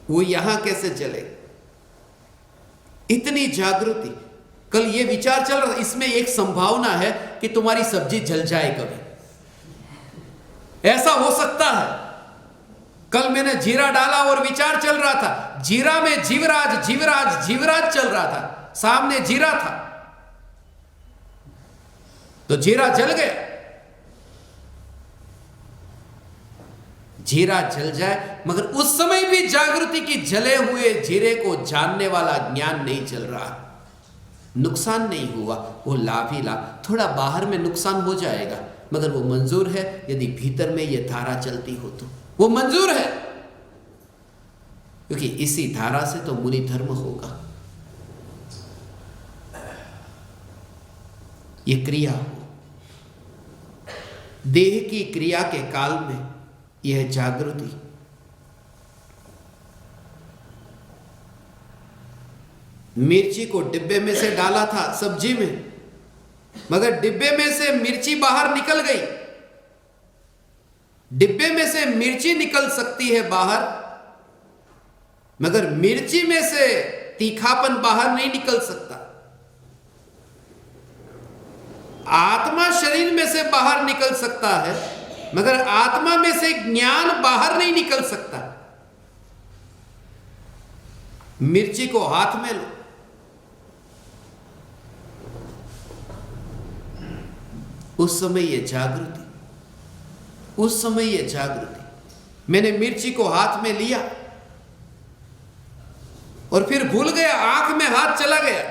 वो यहां कैसे जलेगा? इतनी जागृति। कल ये विचार चल रहा, इसमें एक संभावना है कि तुम्हारी सब्जी जल जाए कभी, ऐसा हो सकता है। कल मैंने जीरा डाला और विचार चल रहा था, जीरा में जीवराज जीवराज जीवराज चल रहा था, सामने जीरा था, तो जीरा जल गया। जीरा जल जाए, मगर उस समय भी जागृति की जले हुए जीरे को जानने वाला ज्ञान नहीं चल रहा। नुकसान नहीं हुआ, वो लाभ ही लाभ। थोड़ा बाहर में नुकसान हो जाएगा, मगर वो मंजूर है यदि भीतर में ये धारा चलती हो तो वो मंजूर है, क्योंकि इसी धारा से तो मुनि धर्म होगा। ये क्रिया हो, देह की क्रिया के काल में यह जागृति। मिर्ची को डिब्बे में से डाला था सब्जी में, मगर डिब्बे में से मिर्ची बाहर निकल गई। डिब्बे में से मिर्ची निकल सकती है बाहर, मगर मिर्ची में से तीखापन बाहर नहीं निकल सकता। आत्मा शरीर में से बाहर निकल सकता है, मगर आत्मा में से ज्ञान बाहर नहीं निकल सकता। मिर्ची को हाथ में लो, उस समय ये जागृति, उस समय ये जागृति। मैंने मिर्ची को हाथ में लिया और फिर भूल गया, आंख में हाथ चला गया,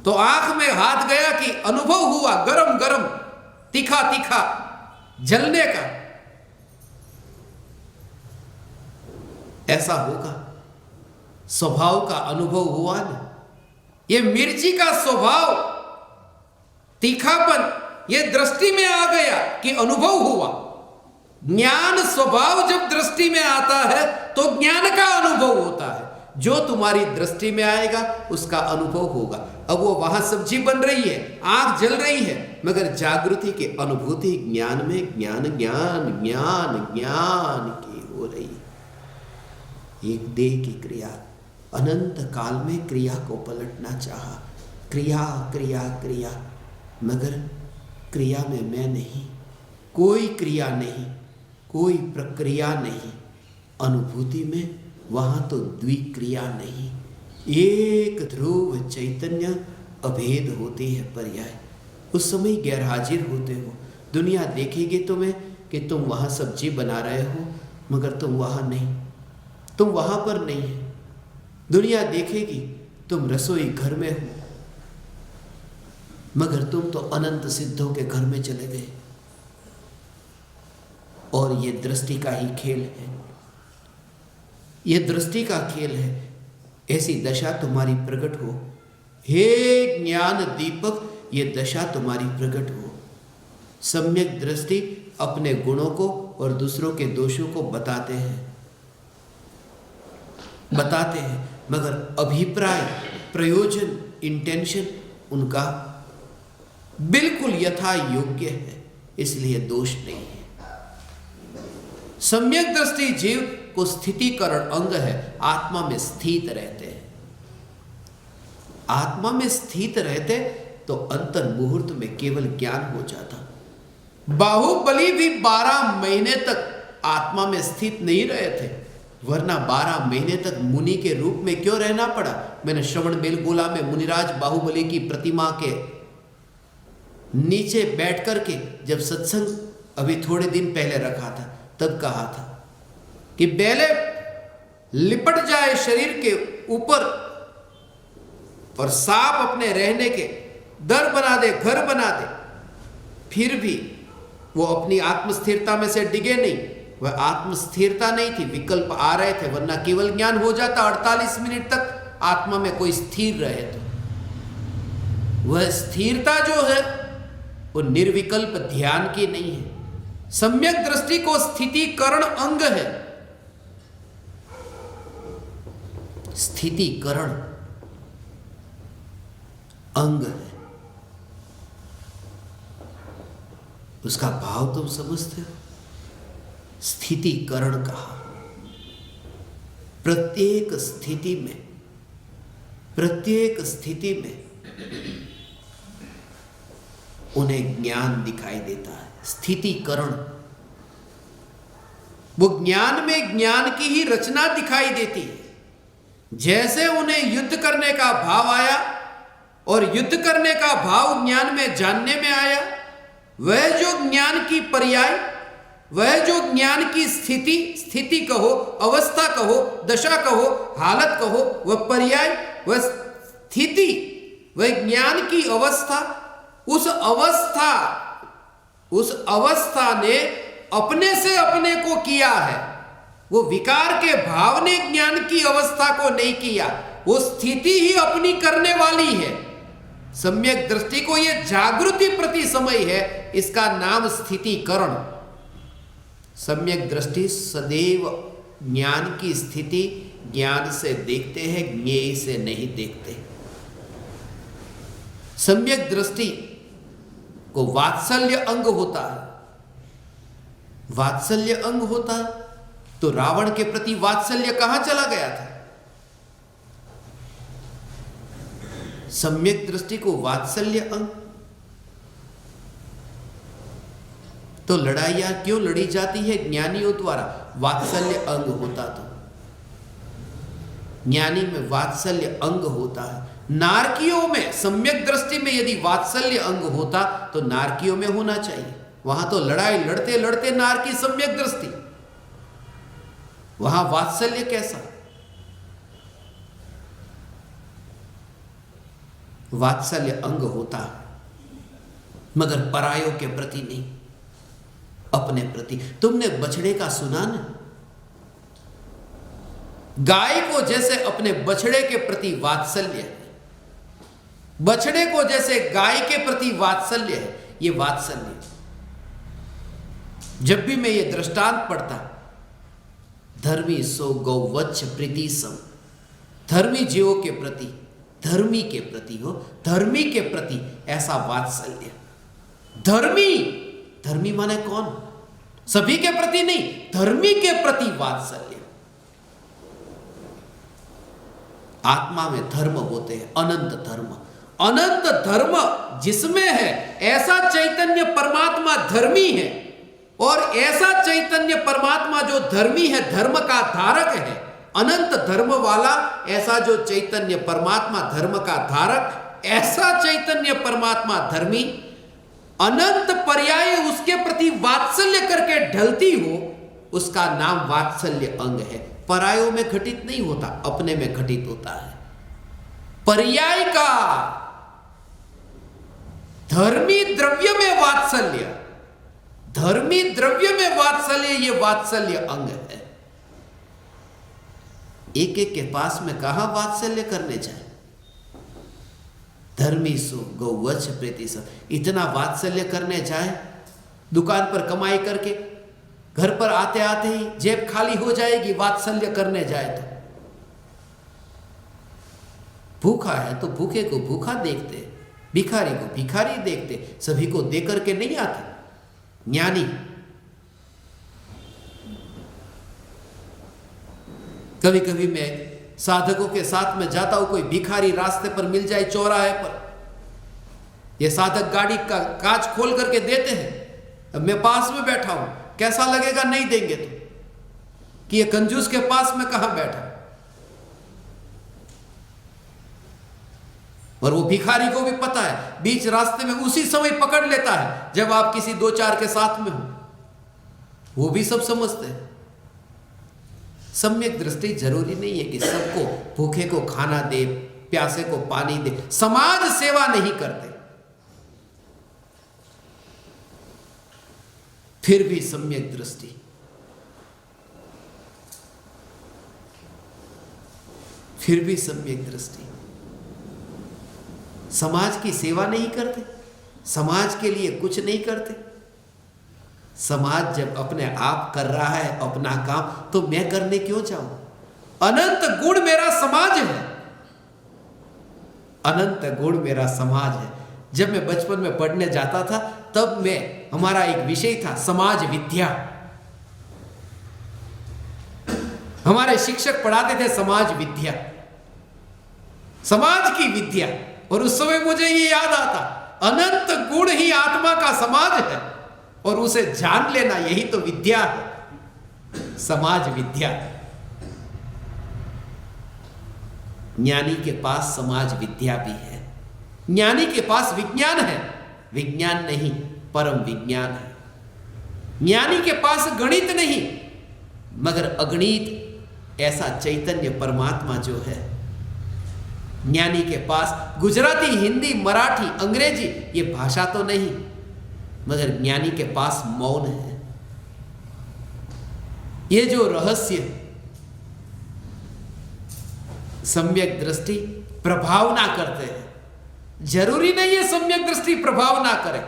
तो आंख में हाथ गया कि अनुभव हुआ गरम गरम, तीखा तीखा जलने का। ऐसा होगा, स्वभाव का अनुभव हुआ ना। ये मिर्ची का स्वभाव, तीखापन, ये दृष्टि में आ गया कि अनुभव हुआ। ज्ञान स्वभाव जब दृष्टि में आता है तो ज्ञान का अनुभव होता है। जो तुम्हारी दृष्टि में आएगा उसका अनुभव होगा। अब वो वहां सब्जी बन रही है, आंख जल रही है, मगर जागृति की अनुभूति ज्ञान में ज्ञान ज्ञान ज्ञान ज्ञान की हो रही है। एक देह की क्रिया अनंत काल में क्रिया को पलटना चाहा, क्रिया क्रिया क्रिया, मगर क्रिया में मैं नहीं, कोई क्रिया नहीं, कोई प्रक्रिया नहीं। अनुभूति में वहां तो द्विक्रिया नहीं, एक ध्रुव चैतन्य अभेद होती है पर्याय। उस समय गैर हाजिर होते हो। दुनिया देखेगी तुम्हें कि तुम वहां सब्जी बना रहे हो, मगर तुम वहां नहीं, तुम वहां पर नहीं है। दुनिया देखेगी तुम रसोई घर में हो, मगर तुम तो अनंत सिद्धों के घर में चले गए। और ये दृष्टि का ही खेल है, ये दृष्टि का खेल है। ऐसी दशा तुम्हारी प्रकट हो, हे ज्ञान दीपक, ये दशा तुम्हारी प्रकट हो। सम्यक दृष्टि अपने गुणों को और दूसरों के दोषों को बताते हैं, मगर अभिप्राय, प्रयोजन, इंटेंशन उनका बिल्कुल यथा योग्य है, इसलिए दोष नहीं है। सम्यक दृष्टि जीव को स्थितिकरण अंग है, आत्मा में स्थित रहते हैं। आत्मा में स्थित रहते तो अंतर मुहूर्त में केवल ज्ञान हो जाता। बाहुबली भी 12 महीने तक आत्मा में स्थित नहीं रहे थे, वरना 12 महीने तक मुनि के रूप में क्यों रहना पड़ा। मैंने श्रवण बेलगोला में मुनिराज बाहुबली की प्रतिमा के नीचे बैठ करके जब सत्संग अभी थोड़े दिन पहले रखा था, तब कहा था कि बेले लिपट जाए शरीर के ऊपर और सांप अपने रहने के दर बना दे, घर बना दे, फिर भी वो अपनी आत्मस्थिरता में से डिगे नहीं। वह आत्मस्थिरता नहीं थी, विकल्प आ रहे थे, वरना केवल ज्ञान हो जाता। 48 मिनट तक आत्मा में कोई स्थिर रहे तो वह स्थिरता जो है वो निर्विकल्प ध्यान की नहीं है, सम्यक दृष्टि को स्थितिकरण अंग है। स्थितिकरण अंग है। उसका भाव तुम समझते हो? स्थितिकरण कहा। प्रत्येक स्थिति में उन्हें ज्ञान दिखाई देता है। स्थितिकरण, वो ज्ञान में ज्ञान की ही रचना दिखाई देती है। जैसे उन्हें युद्ध करने का भाव आया और युद्ध करने का भाव ज्ञान में जानने में आया, वह जो ज्ञान की पर्याय, वह जो ज्ञान की स्थिति कहो, अवस्था कहो, दशा कहो, हालत कहो, वह पर्याय, वह स्थिति, वह ज्ञान की अवस्था, उस अवस्था ने अपने से अपने को किया है। वो विकार के भाव ने ज्ञान की अवस्था को नहीं किया, वो स्थिति ही अपनी करने वाली है। सम्यक दृष्टि को यह जागृति प्रति समय है, इसका नाम स्थितिकरण। सम्यक दृष्टि सदैव ज्ञान की स्थिति ज्ञान से देखते हैं, ज्ञेय से नहीं देखते। सम्यक दृष्टि को वात्सल्य अंग होता है। वात्सल्य अंग होता है तो रावण के प्रति वात्सल्य कहां चला गया था? सम्यक दृष्टि को वात्सल्य अंग, तो लड़ाइयां क्यों लड़ी जाती है ज्ञानियों द्वारा? वात्सल्य अंग होता तो। ज्ञानी में वात्सल्य अंग होता है। नारकियों में, सम्यक दृष्टि में यदि वात्सल्य अंग होता तो नारकियों में होना चाहिए। वहां तो लड़ाई लड़ते लड़ते नारकी सम्यक दृष्टि, वहां वात्सल्य कैसा? वात्सल्य अंग होता है मगर परायों के प्रति नहीं, अपने प्रति। तुमने बछड़े का सुना ना? गाय को जैसे अपने बछड़े के प्रति वात्सल्य है, बछड़े को जैसे गाय के प्रति वात्सल्य है, ये वात्सल्य। जब भी मैं ये दृष्टांत पढ़ता, धर्मी सो गौवच्छ प्रीति सम, धर्मी जीवों के प्रति, धर्मी के प्रति हो, धर्मी के प्रति ऐसा वात्सल्य। धर्मी माने कौन? सभी के प्रति नहीं, धर्मी के प्रति वात्सल्य। आत्मा में धर्म होते हैं, अनंत धर्म। अनंत धर्म जिसमें है, ऐसा चैतन्य परमात्मा धर्मी है। और ऐसा चैतन्य परमात्मा जो धर्मी है, धर्म का धारक है, अनंत धर्म वाला ऐसा जो चैतन्य परमात्मा धर्म का धारक, ऐसा चैतन्य परमात्मा धर्मी, अनंत पर्याय उसके प्रति वात्सल्य करके ढलती हो, उसका नाम वात्सल्य अंग है। परायों में घटित नहीं होता, अपने में घटित होता है। पर्याय का धर्मी द्रव्य में वात्सल्य, धर्मी द्रव्य में वात्सल्य, ये वात्सल्य अंग है। एक एक के पास में कहां वात्सल्य करने जाए? धर्मी सो गौवच्छ प्रीति सम, इतना वात्सल्य करने जाए, दुकान पर कमाई करके घर पर आते आते ही जेब खाली हो जाएगी, वात्सल्य करने जाए तो। भूखा है तो भूखे को भूखा देखते, भिखारी को भिखारी देखते, सभी को देकर के नहीं आते। ज्ञानी कभी कभी मैं साधकों के साथ में जाता हूं, कोई भिखारी रास्ते पर मिल जाए चौराहे पर, ये साधक गाड़ी का कांच खोल करके देते हैं। अब मैं पास में बैठा हूं, कैसा लगेगा नहीं देंगे तो, कि ये कंजूस के पास में कहां बैठा। और वो भिखारी को भी पता है, बीच रास्ते में उसी समय पकड़ लेता है जब आप किसी दो चार के साथ में हो। वो भी सब समझते हैं। सम्यक दृष्टि जरूरी नहीं है कि सबको, भूखे को खाना दे, प्यासे को पानी दे, समाज सेवा नहीं करते, फिर भी सम्यक दृष्टि। फिर भी सम्यक दृष्टि। समाज की सेवा नहीं करते, समाज के लिए कुछ नहीं करते, समाज जब अपने आप कर रहा है अपना काम, तो मैं करने क्यों जाऊं? अनंत गुण मेरा समाज है, अनंत गुण मेरा समाज है। जब मैं बचपन में पढ़ने जाता था तब हमारा एक विषय था समाज विद्या। हमारे शिक्षक पढ़ाते थे समाज विद्या, समाज की विद्या। और उस समय मुझे ये याद आता, अनंत गुण ही आत्मा का समाज है और उसे जान लेना यही तो विद्या है, समाज विद्या। ज्ञानी के पास समाज विद्या भी है, ज्ञानी के पास विज्ञान है, विज्ञान नहीं परम विज्ञान है। ज्ञानी के पास गणित नहीं मगर अगणित ऐसा चैतन्य परमात्मा जो है। ज्ञानी के पास गुजराती, हिंदी, मराठी, अंग्रेजी ये भाषा तो नहीं मगर ज्ञानी के पास मौन है। ये जो रहस्य सम्यक दृष्टि प्रभाव ना करते हैं, जरूरी नहीं है सम्यक दृष्टि प्रभाव ना करे।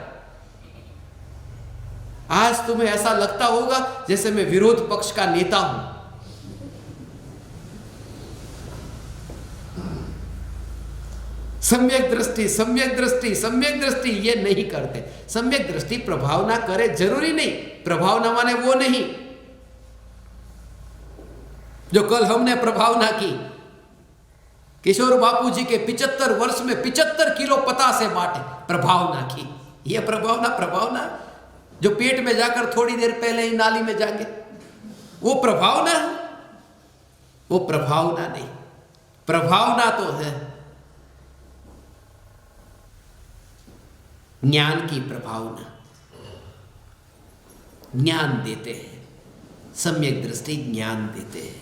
आज तुम्हें ऐसा लगता होगा जैसे मैं विरोध पक्ष का नेता हूं। सम्यक दृष्टि, सम्यक दृष्टि, सम्यक दृष्टि ये नहीं करते। सम्यक दृष्टि प्रभाव ना करे जरूरी नहीं, प्रभाव ना माने वो नहीं जो कल हमने प्रभाव ना की। किशोर बापू जी के 75 वर्ष में 75 किलो पता से बांटे, प्रभाव ना की। ये प्रभाव ना जो पेट में जाकर थोड़ी देर पहले ही नाली में जाएंगे, वो प्रभाव ना है, वो प्रभाव ना नहीं। प्रभाव ना तो है ज्ञान की प्रभावना। ज्ञान देते हैं, सम्यक दृष्टि ज्ञान देते हैं,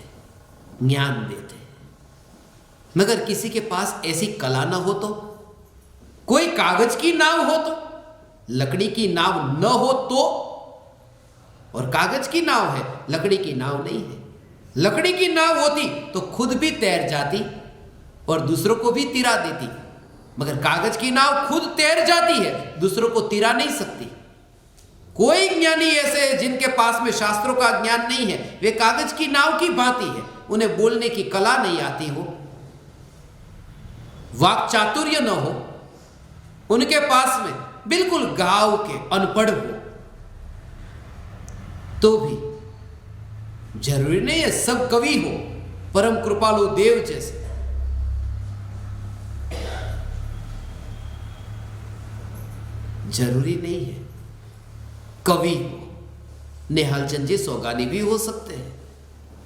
ज्ञान देते हैं। मगर किसी के पास ऐसी कला ना हो तो, कोई कागज की नाव हो तो, लकड़ी की नाव न हो तो, और कागज की नाव है, लकड़ी की नाव नहीं है। लकड़ी की नाव होती तो खुद भी तैर जाती और दूसरों को भी तिरा देती, मगर कागज की नाव खुद तैर जाती है, दूसरों को तिरा नहीं सकती। कोई ज्ञानी ऐसे है जिनके पास में शास्त्रों का ज्ञान नहीं है, वे कागज की नाव की भांति है, उन्हें बोलने की कला नहीं आती हो, वाक चातुर्य न हो, उनके पास में बिल्कुल गांव के अनपढ़ हो, तो भी जरूरी नहीं है सब कवि हो, परम कृपालु देव जैसे। जरूरी नहीं है कवि हो, निहाल चंद जी सौगानी भी हो सकते हैं,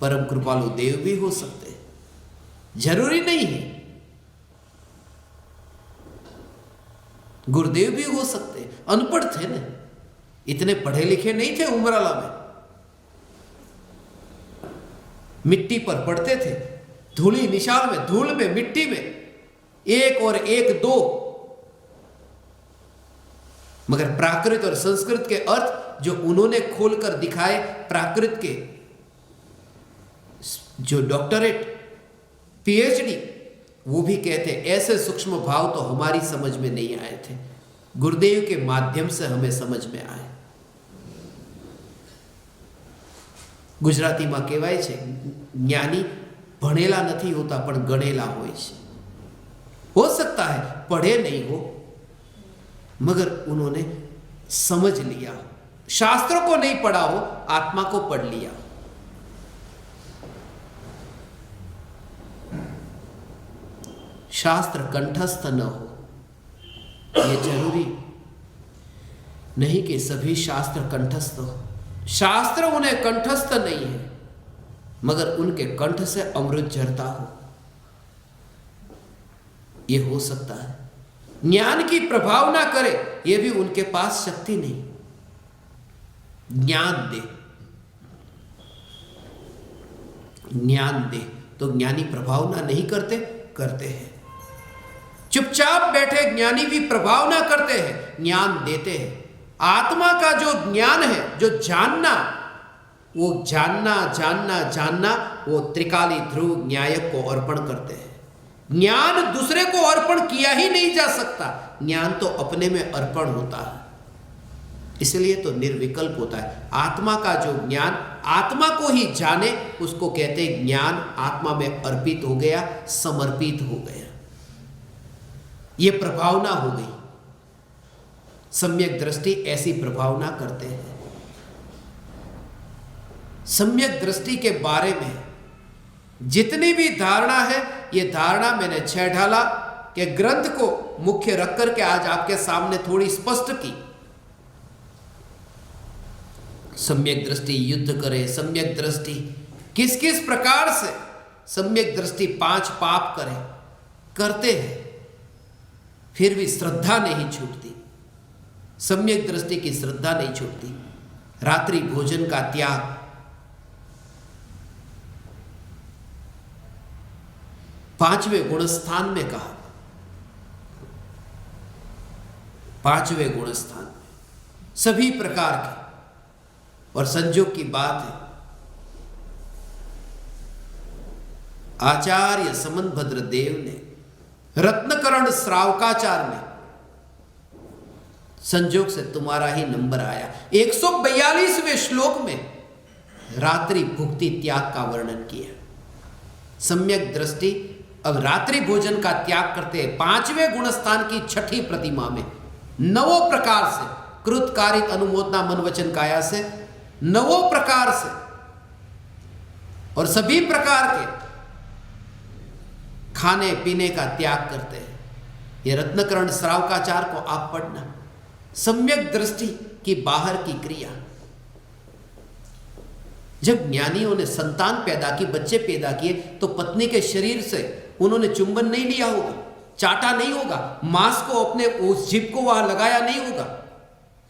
परम कृपालु देव भी हो सकते हैं, जरूरी नहीं है। गुरुदेव भी हो सकते हैं, अनपढ़ थे ना, इतने पढ़े लिखे नहीं थे उमराला में, मिट्टी पर पढ़ते थे, धूली निशाल में, धूल में, मिट्टी में, एक और एक दो। मगर प्राकृत और संस्कृत के अर्थ जो उन्होंने खोलकर दिखाए, प्राकृत के जो डॉक्टरेट, पीएचडी, वो भी कहते ऐसे सूक्ष्म भाव तो हमारी समझ में नहीं आए थे, गुरुदेव के माध्यम से हमें समझ में आए। गुजराती में कहेवाय छे, ज्ञानी भणेला नहीं होता पण गणेला होय छे। हो सकता है पढ़े नहीं हो मगर उन्होंने समझ लिया, शास्त्रों को नहीं पढ़ा हो, आत्मा को पढ़ लिया। शास्त्र कंठस्थ न हो, यह जरूरी नहीं कि सभी शास्त्र कंठस्थ हो। शास्त्र उन्हें कंठस्थ नहीं है मगर उनके कंठ से अमृत झरता हो, यह हो सकता है। ज्ञान की प्रभाव ना करे, यह भी उनके पास शक्ति नहीं। ज्ञान दे, ज्ञान दे तो ज्ञानी प्रभाव ना नहीं करते, करते हैं। चुपचाप बैठे ज्ञानी भी प्रभाव ना करते हैं, ज्ञान देते हैं। आत्मा का जो ज्ञान है, जो जानना, वो जानना जानना जानना, वो त्रिकाली ध्रुव न्यायक को अर्पण करते हैं। ज्ञान दूसरे को अर्पण किया ही नहीं जा सकता, ज्ञान तो अपने में अर्पण होता है। इसलिए तो निर्विकल्प होता है। आत्मा का जो ज्ञान आत्मा को ही जाने उसको कहते हैं ज्ञान आत्मा में अर्पित हो गया, समर्पित हो गया, ये प्रभावना हो गई। सम्यक दृष्टि ऐसी प्रभावना करते हैं। सम्यक दृष्टि के बारे में जितनी भी धारणा है, ये धारणा मैंने 6 ढाला के ग्रंथ को मुख्य रख करके आज आपके सामने थोड़ी स्पष्ट की। सम्यक दृष्टि युद्ध करे, सम्यक दृष्टि किस किस प्रकार से सम्यक दृष्टि 5 पाप करे, करते हैं, फिर भी श्रद्धा नहीं छूटती। सम्यक दृष्टि की श्रद्धा नहीं छूटती। रात्रि भोजन का त्याग, पांचवें गुणस्थान में कहा, पांचवें गुणस्थान सभी प्रकार के। और संजोग की बात है, आचार्य समंतभद्र देव ने रत्नकरण श्रावकाचार में संजोग से तुम्हारा ही नंबर आया। 142वें श्लोक में रात्रि भुक्ति त्याग का वर्णन किया। सम्यक दृष्टि अब रात्रि भोजन का त्याग करते हैं। 5वें गुणस्थान की 6ठी प्रतिमा में 9 प्रकार से कृतकारित अनुमोदना मन वचन काया से 9 प्रकार से और सभी प्रकार के खाने पीने का त्याग करते हैं। ये रत्नकरण श्रावकाचार को आप पढ़ना। सम्यक दृष्टि की बाहर की क्रिया, जब ज्ञानियों ने संतान पैदा की, बच्चे पैदा किए, तो पत्नी के शरीर से उन्होंने चुंबन नहीं लिया होगा, चाटा नहीं होगा, मांस को अपने उस जीभ को वहां लगाया नहीं होगा,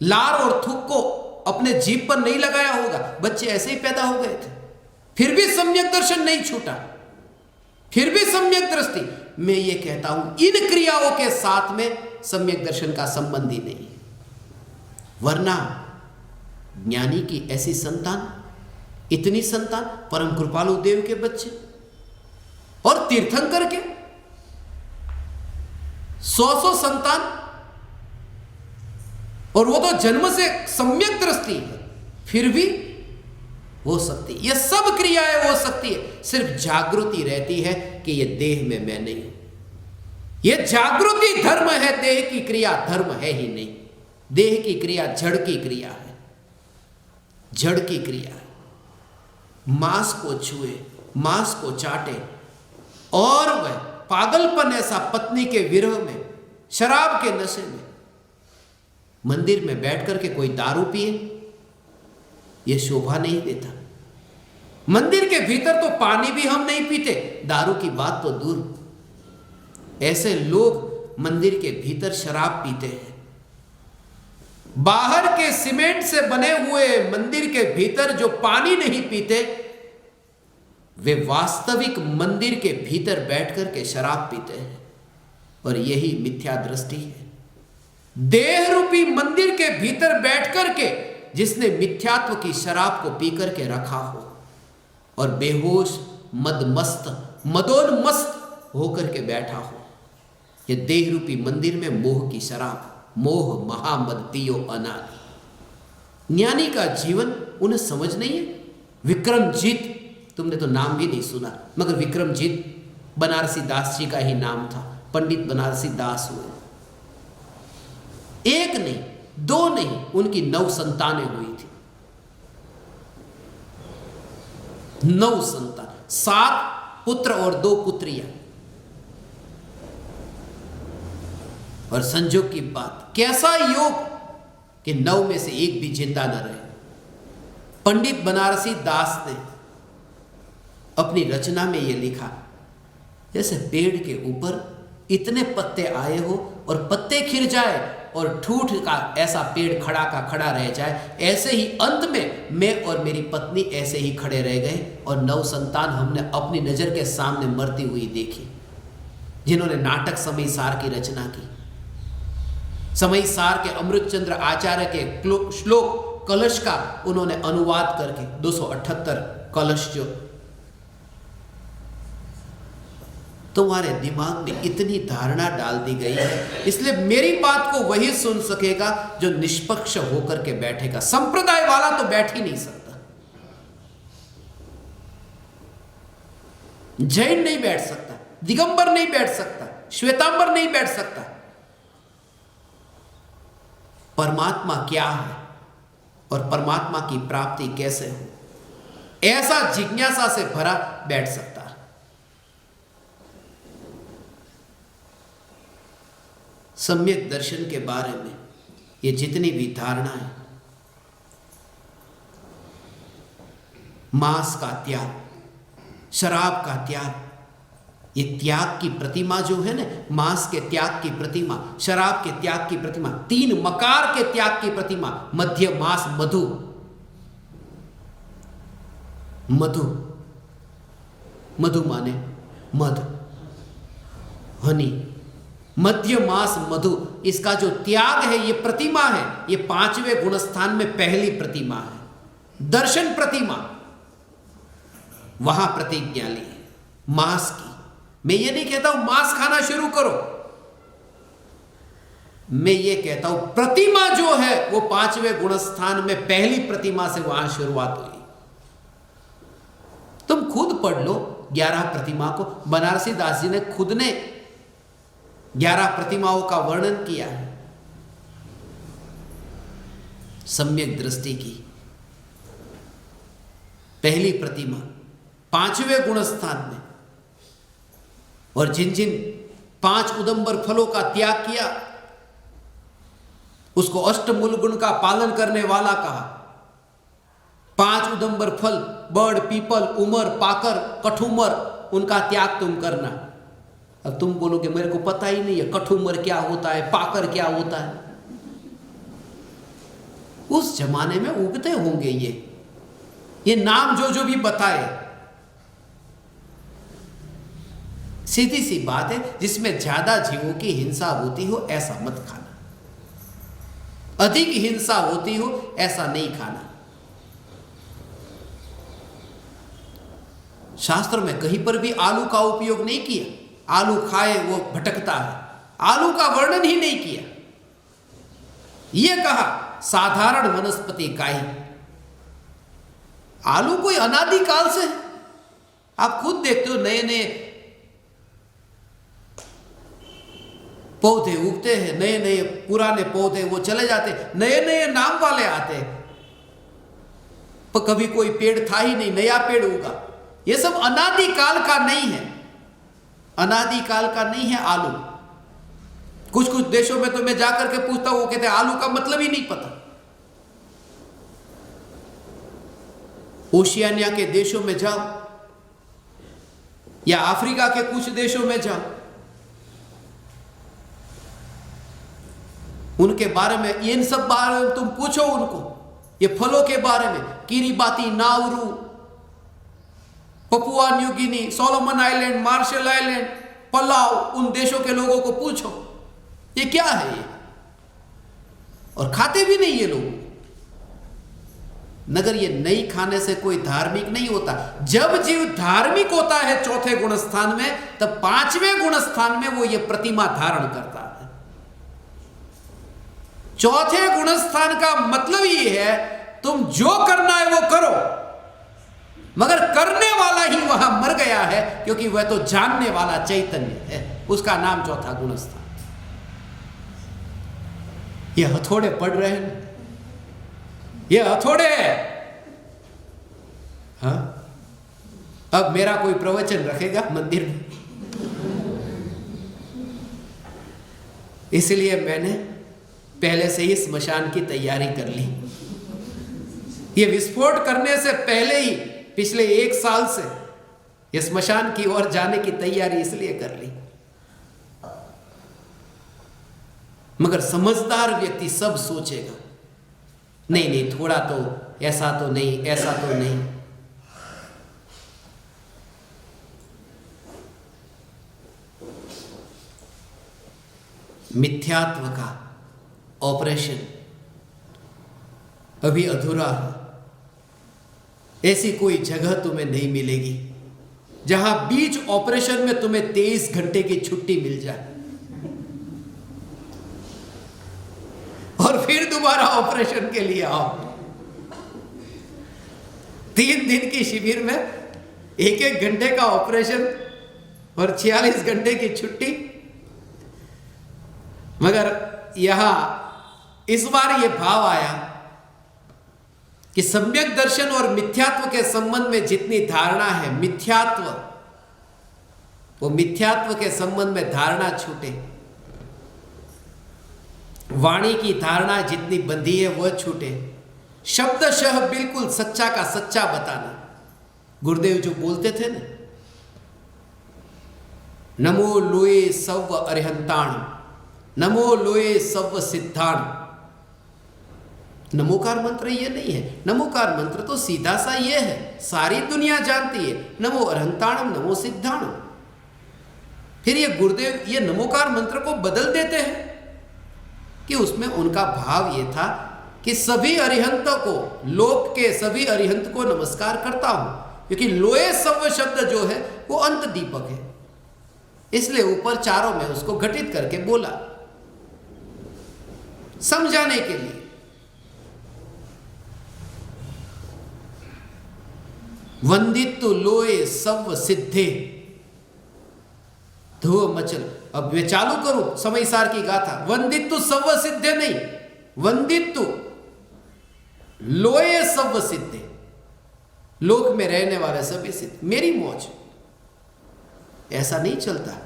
लार और थूक को अपने जीभ पर नहीं लगाया होगा, बच्चे ऐसे ही पैदा हो गए थे। फिर भी सम्यक दर्शन नहीं छूटा, फिर भी सम्यक दृष्टि। मैं ये कहता हूं इन क्रियाओं के साथ में सम्यक दर्शन का संबंध ही नहीं। वरना ज्ञानी की ऐसी संतान, इतनी संतान, परम कृपालु देव के बच्चे और तीर्थंकर के 100 संतान, और वो तो जन्म से सम्यक दृष्टि है, फिर भी हो सकती है। ये सब क्रियाएं हो सकती है, सिर्फ जागृति रहती है कि ये देह में मैं नहीं हूं। ये जागृति धर्म है, देह की क्रिया धर्म है ही नहीं। देह की क्रिया जड़ की क्रिया है, जड़ की क्रिया है। मांस को छुए, मांस को चाटे, और वह पागलपन ऐसा पत्नी के विरह में, शराब के नशे में, मंदिर में बैठ करके कोई दारू पिए, यह शोभा नहीं देता। मंदिर के भीतर तो पानी भी हम नहीं पीते, दारू की बात तो दूर। ऐसे लोग मंदिर के भीतर शराब पीते हैं। बाहर के सीमेंट से बने हुए मंदिर के भीतर जो पानी नहीं पीते, वे वास्तविक मंदिर के भीतर बैठकर के शराब पीते हैं। और यही मिथ्या दृष्टि है। देह रूपी मंदिर के भीतर बैठकर के जिसने मिथ्यात्व की शराब को पी करके रखा हो और बेहोश, मदमस्त, मदोन्मस्त होकर के बैठा हो, यह देह रूपी मंदिर में मोह की शराब, मोह महामद पियो अनादि। ज्ञानी का जीवन उन्हें समझ नहीं है। विक्रमजीत, तुमने तो नाम भी नहीं सुना, मगर विक्रमजीत बनारसी दास जी का ही नाम था। पंडित बनारसी दास हुए, 1 नहीं 2 नहीं, उनकी 9 संतानें हुई थी। 9 संतान, 7 पुत्र और 2 पुत्रियां। और संजोग की बात, कैसा योग कि 9 में से 1 भी जिंदा न रहे। पंडित बनारसी दास ने अपनी रचना में यह लिखा, जैसे पेड़ के ऊपर इतने पत्ते आए हो और पत्ते खिर जाए और ठूठ का ऐसा पेड़ खड़ा का खड़ा रह जाए, ऐसे ही अंत में मैं और मेरी पत्नी ऐसे ही खड़े रह गए और 9 संतान हमने अपनी नजर के सामने मरती हुई देखी। जिन्होंने नाटक समय सार की रचना की, समय सार के अमृतचंद्र आचार्य के श्लोक कलश का उन्होंने अनुवाद करके 278 कलश जो तुम्हारे दिमाग में इतनी धारणा डाल दी गई है, इसलिए मेरी बात को वही सुन सकेगा जो निष्पक्ष होकर के बैठेगा। संप्रदाय वाला तो बैठ ही नहीं सकता, जैन नहीं बैठ सकता, दिगंबर नहीं बैठ सकता, श्वेतांबर नहीं बैठ सकता। परमात्मा क्या है और परमात्मा की प्राप्ति कैसे हो, ऐसा जिज्ञासा से भरा बैठ सकता है। सम्यक दर्शन के बारे में ये जितनी भी धारणा है, मांस का त्याग, शराब का त्याग, ये त्याग की प्रतिमा जो है ना, मांस के त्याग की प्रतिमा, शराब के त्याग की प्रतिमा, 3 मकार के त्याग की प्रतिमा, मध्य मास मधु, मधु, मधु माने मध, हनी, मध्य मास मधु, इसका जो त्याग है ये प्रतिमा है, ये 5वें गुणस्थान में पहली प्रतिमा है। दर्शन प्रतिमा, वहां प्रतिज्ञा ली मांस की। मैं ये नहीं कहता हूं मांस खाना शुरू करो, मैं ये कहता हूं प्रतिमा जो है वो 5वें गुणस्थान में पहली प्रतिमा से वहां शुरुआत हुई। तुम खुद पढ़ लो 11 प्रतिमा को, बनारसी दास जी ने खुद ने 11 प्रतिमाओं का वर्णन किया है। सम्यक दृष्टि की पहली प्रतिमा 5वें गुणस्थान में, और जिन जिन 5 उदंबर फलों का त्याग किया उसको अष्टमूल गुण का पालन करने वाला कहा। 5 उदंबर फल, बड़, पीपल, उमर, पाकर, कठुमर, उनका त्याग तुम करना। अब तुम बोलोगे मेरे को पता ही नहीं है कठुमर क्या होता है, पाकर क्या होता है। उस जमाने में उगते होंगे ये नाम जो भी बताए। सीधी सी बात है, जिसमें ज्यादा जीवों की हिंसा होती हो ऐसा मत खाना, अधिक हिंसा होती हो ऐसा नहीं खाना। शास्त्र में कहीं पर भी आलू का उपयोग नहीं किया। आलू खाए वो भटकता है, आलू का वर्णन ही नहीं किया। यह कहा साधारण वनस्पति का ही। आलू कोई अनादिकाल से, आप खुद देखते हो नए नए पौधे उगते हैं, नए नए पुराने पौधे वो चले जाते, नए नए नाम वाले आते हैं, पर कभी कोई पेड़ था ही नहीं, नया पेड़ उगा। ये सब अनादिकाल का नहीं है, अनादिकाल का नहीं है आलू। कुछ कुछ देशों में तो मैं जाकर के पूछता हूं, वो कहते हैं आलू का मतलब ही नहीं पता। ओशियानिया के देशों में जाओ या अफ्रीका के कुछ देशों में जाओ, उनके बारे में, इन सब बारे में तुम पूछो उनको, ये फलों के बारे में, Kiribati, Nauru, Papua New Guinea, Solomon island, Marshall island, Palau, उन देशों के लोगों को पूछो ये क्या है ये, और खाते भी नहीं ये लोग। मगर ये नहीं खाने से कोई धार्मिक नहीं होता। जब जीव धार्मिक होता है 4थे गुणस्थान में, तब 5वें गुणस्थान में वो ये प्रतिमा धारण करता है। 4थे गुणस्थान का मतलब ये है तुम जो करना है वो करो, मगर करने वाला ही वहां मर गया है, क्योंकि वह तो जानने वाला चैतन्य है, उसका नाम 4था गुणस्थान। ये हथौड़े पड़ रहे हैं, ये हथौड़े है। हाँ, अब मेरा कोई प्रवचन रखेगा मंदिर में, इसलिए मैंने पहले से ही स्मशान की तैयारी कर ली। ये विस्फोट करने से पहले ही पिछले 1 साल से ये स्मशान की ओर जाने की तैयारी इसलिए कर ली। मगर समझदार व्यक्ति सब सोचेगा, नहीं नहीं, थोड़ा तो ऐसा तो नहीं, ऐसा तो नहीं। मिथ्यात्व का ऑपरेशन अभी अधूरा है। ऐसी कोई जगह तुम्हें नहीं मिलेगी जहां बीच ऑपरेशन में तुम्हें 23 घंटे की छुट्टी मिल जाए और फिर दोबारा ऑपरेशन के लिए आओ। 3 दिन की शिविर में 1-1 घंटे का ऑपरेशन और 46 घंटे की छुट्टी। मगर यहां इस बार यह भाव आया कि सम्यक दर्शन और मिथ्यात्व के संबंध में जितनी धारणा है, वो मिथ्यात्व के संबंध में धारणा छूटे। वाणी की धारणा जितनी बंधी है वह छूटे। शब्दशः बिल्कुल सच्चा का सच्चा बताना। गुरुदेव जो बोलते थे ना, नमो लोए सव अरिहंताण, नमो लोए सव सिद्धाण। नमोकार मंत्र ये नहीं है। नमोकार मंत्र तो सीधा सा ये है, सारी दुनिया जानती है, नमो अरहंताणम नमो सिद्धाणम। फिर ये गुरुदेव ये नमोकार मंत्र को बदल देते हैं कि उसमें उनका भाव ये था कि सभी अरिहंतों को, लोक के सभी अरिहंत को नमस्कार करता हूं, क्योंकि लोए सव शब्द जो है वो अंत दीपक है, इसलिए ऊपर चारों में उसको घटित करके बोला समझाने के लिए। वंदित्व लोए सव सिद्धे धुव मचल। अब मैं चालू करूं समय सार की गाथा। वंदित्व सव सिद्धे नहीं, वंदित्व लोए सव सिद्धे, लोक में रहने वाले सभी सिद्ध, मेरी मौज। ऐसा नहीं चलता।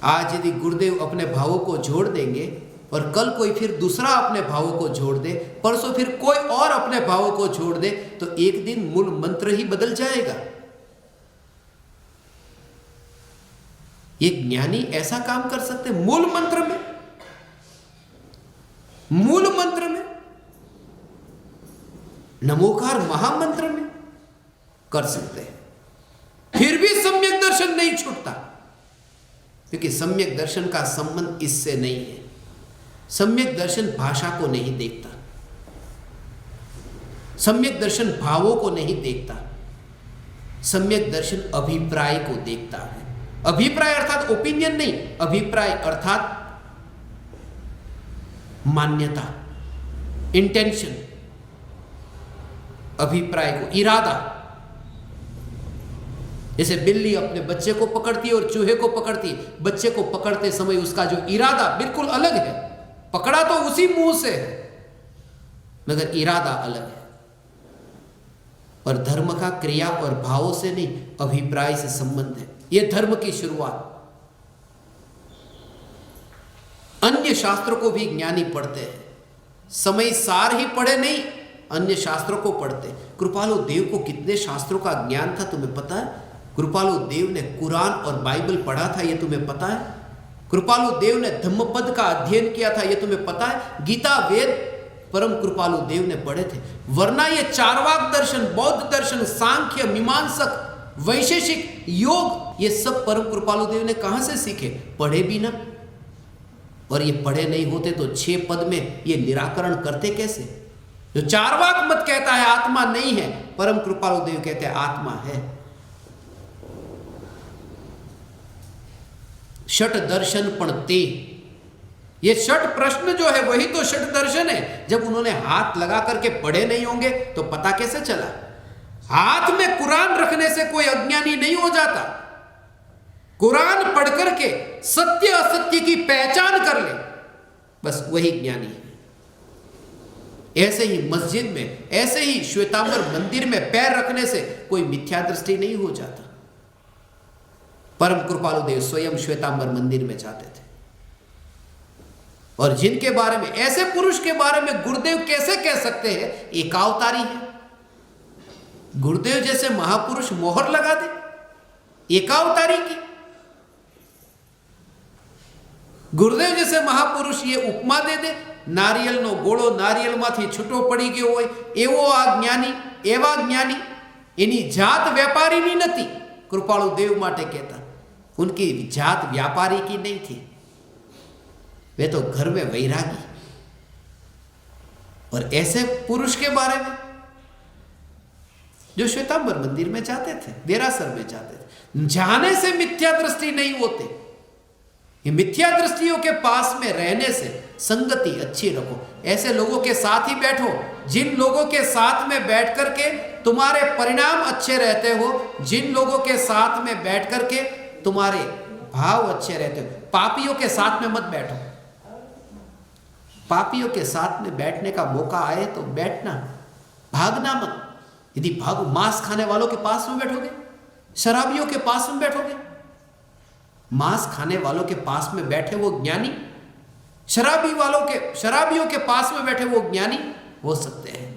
आज यदि गुरुदेव अपने भावों को जोड़ देंगे और कल कोई फिर दूसरा अपने भावों को जोड़ दे, परसों फिर कोई और अपने भावों को जोड़ दे, तो एक दिन मूल मंत्र ही बदल जाएगा। ये ज्ञानी ऐसा काम कर सकते मूल मंत्र में, मूल मंत्र में, नमोकार महामंत्र में कर सकते हैं। फिर भी सम्यक दर्शन नहीं छूटता, क्योंकि सम्यक दर्शन का संबंध इससे नहीं है। सम्यक दर्शन भाषा को नहीं देखता, सम्यक दर्शन भावों को नहीं देखता, सम्यक दर्शन अभिप्राय को देखता है। अभिप्राय अर्थात ओपिनियन नहीं, अभिप्राय अर्थात मान्यता, इंटेंशन, अभिप्राय को, इरादा। जैसे बिल्ली अपने बच्चे को पकड़ती है और चूहे को पकड़ती है, बच्चे को पकड़ते समय उसका जो इरादा बिल्कुल अलग है, पकड़ा तो उसी मुंह से है मगर इरादा अलग है। और धर्म का क्रिया और भावों से नहीं, अभिप्राय से संबंध है। यह धर्म की शुरुआत। अन्य शास्त्रों को भी ज्ञानी पढ़ते हैं, समय सार ही पढ़े नहीं, अन्य शास्त्रों को पढ़ते। कृपालु देव को कितने शास्त्रों का ज्ञान था तुम्हें पता है? कृपालु देव ने कुरान और बाइबल पढ़ा था, यह तुम्हें पता है? कृपालु देव ने धम्मपद का अध्ययन किया था, यह तुम्हें पता है? गीता वेद परम कृपालु देव ने पढ़े थे। वरना ये चारवाक दर्शन, बौद्ध दर्शन, सांख्य, मीमांसक, वैशेषिक, योग, ये सब परम कृपालु देव ने कहां से सीखे? पढ़े भी ना। और ये पढ़े नहीं होते तो 6 पद में ये निराकरण करते कैसे? जो चारवाक मत कहता है आत्मा नहीं है, परम कृपालु देव कहते हैं आत्मा है। षट दर्शन पढ़ते, ये षट प्रश्न जो है वही तो षट दर्शन है। जब उन्होंने हाथ लगा करके पढ़े नहीं होंगे तो पता कैसे चला? हाथ में कुरान रखने से कोई अज्ञानी नहीं हो जाता। कुरान पढ़ करके सत्य असत्य की पहचान कर ले, बस वही ज्ञानी है। ऐसे ही मस्जिद में, ऐसे ही श्वेतांबर मंदिर में पैर रखने से कोई मिथ्या दृष्टि नहीं हो जाता। परम कृपालु देव स्वयं श्वेतांबर मंदिर में जाते थे। और जिनके बारे में, ऐसे पुरुष के बारे में गुरुदेव कैसे कह सकते हैं एकावतारी है? गुरुदेव जैसे महापुरुष मोहर लगा दे एकावतारी की। गुरुदेव जैसे महापुरुष ये उपमा दे दे, नारियल नो गोळो नारियल माथी छूटो पड़ी गयो होय एवो आ ज्ञानी, एवा ज्ञानी। एनी जात व्यापारीनी नथी, कृपालु देव माटे कहता। उनकी जात व्यापारी की नहीं थी, वे तो घर में वैरागी। और ऐसे पुरुष के बारे में जो श्वेतांबर मंदिर में जाते थे, देरासर में जाते थे, जाने से मिथ्या दृष्टि नहीं होते। ये मिथ्या दृष्टियों के पास में रहने से संगति अच्छी रखो, ऐसे लोगों के साथ ही बैठो जिन लोगों के साथ में बैठ करके तुम्हारे परिणाम अच्छे रहते हो, जिन लोगों के साथ में बैठ करके तुम्हारे भाव अच्छे रहते हो। पापियों के साथ में मत बैठो। पापियों के साथ में बैठने का मौका आए तो बैठना, भागना मत। यदि भागो, मांस खाने वालों के पास में बैठोगे, शराबियों के पास में बैठोगे, मांस खाने वालों के पास में बैठे वो ज्ञानी, शराबियों के पास में बैठे वो ज्ञानी हो सकते हैं।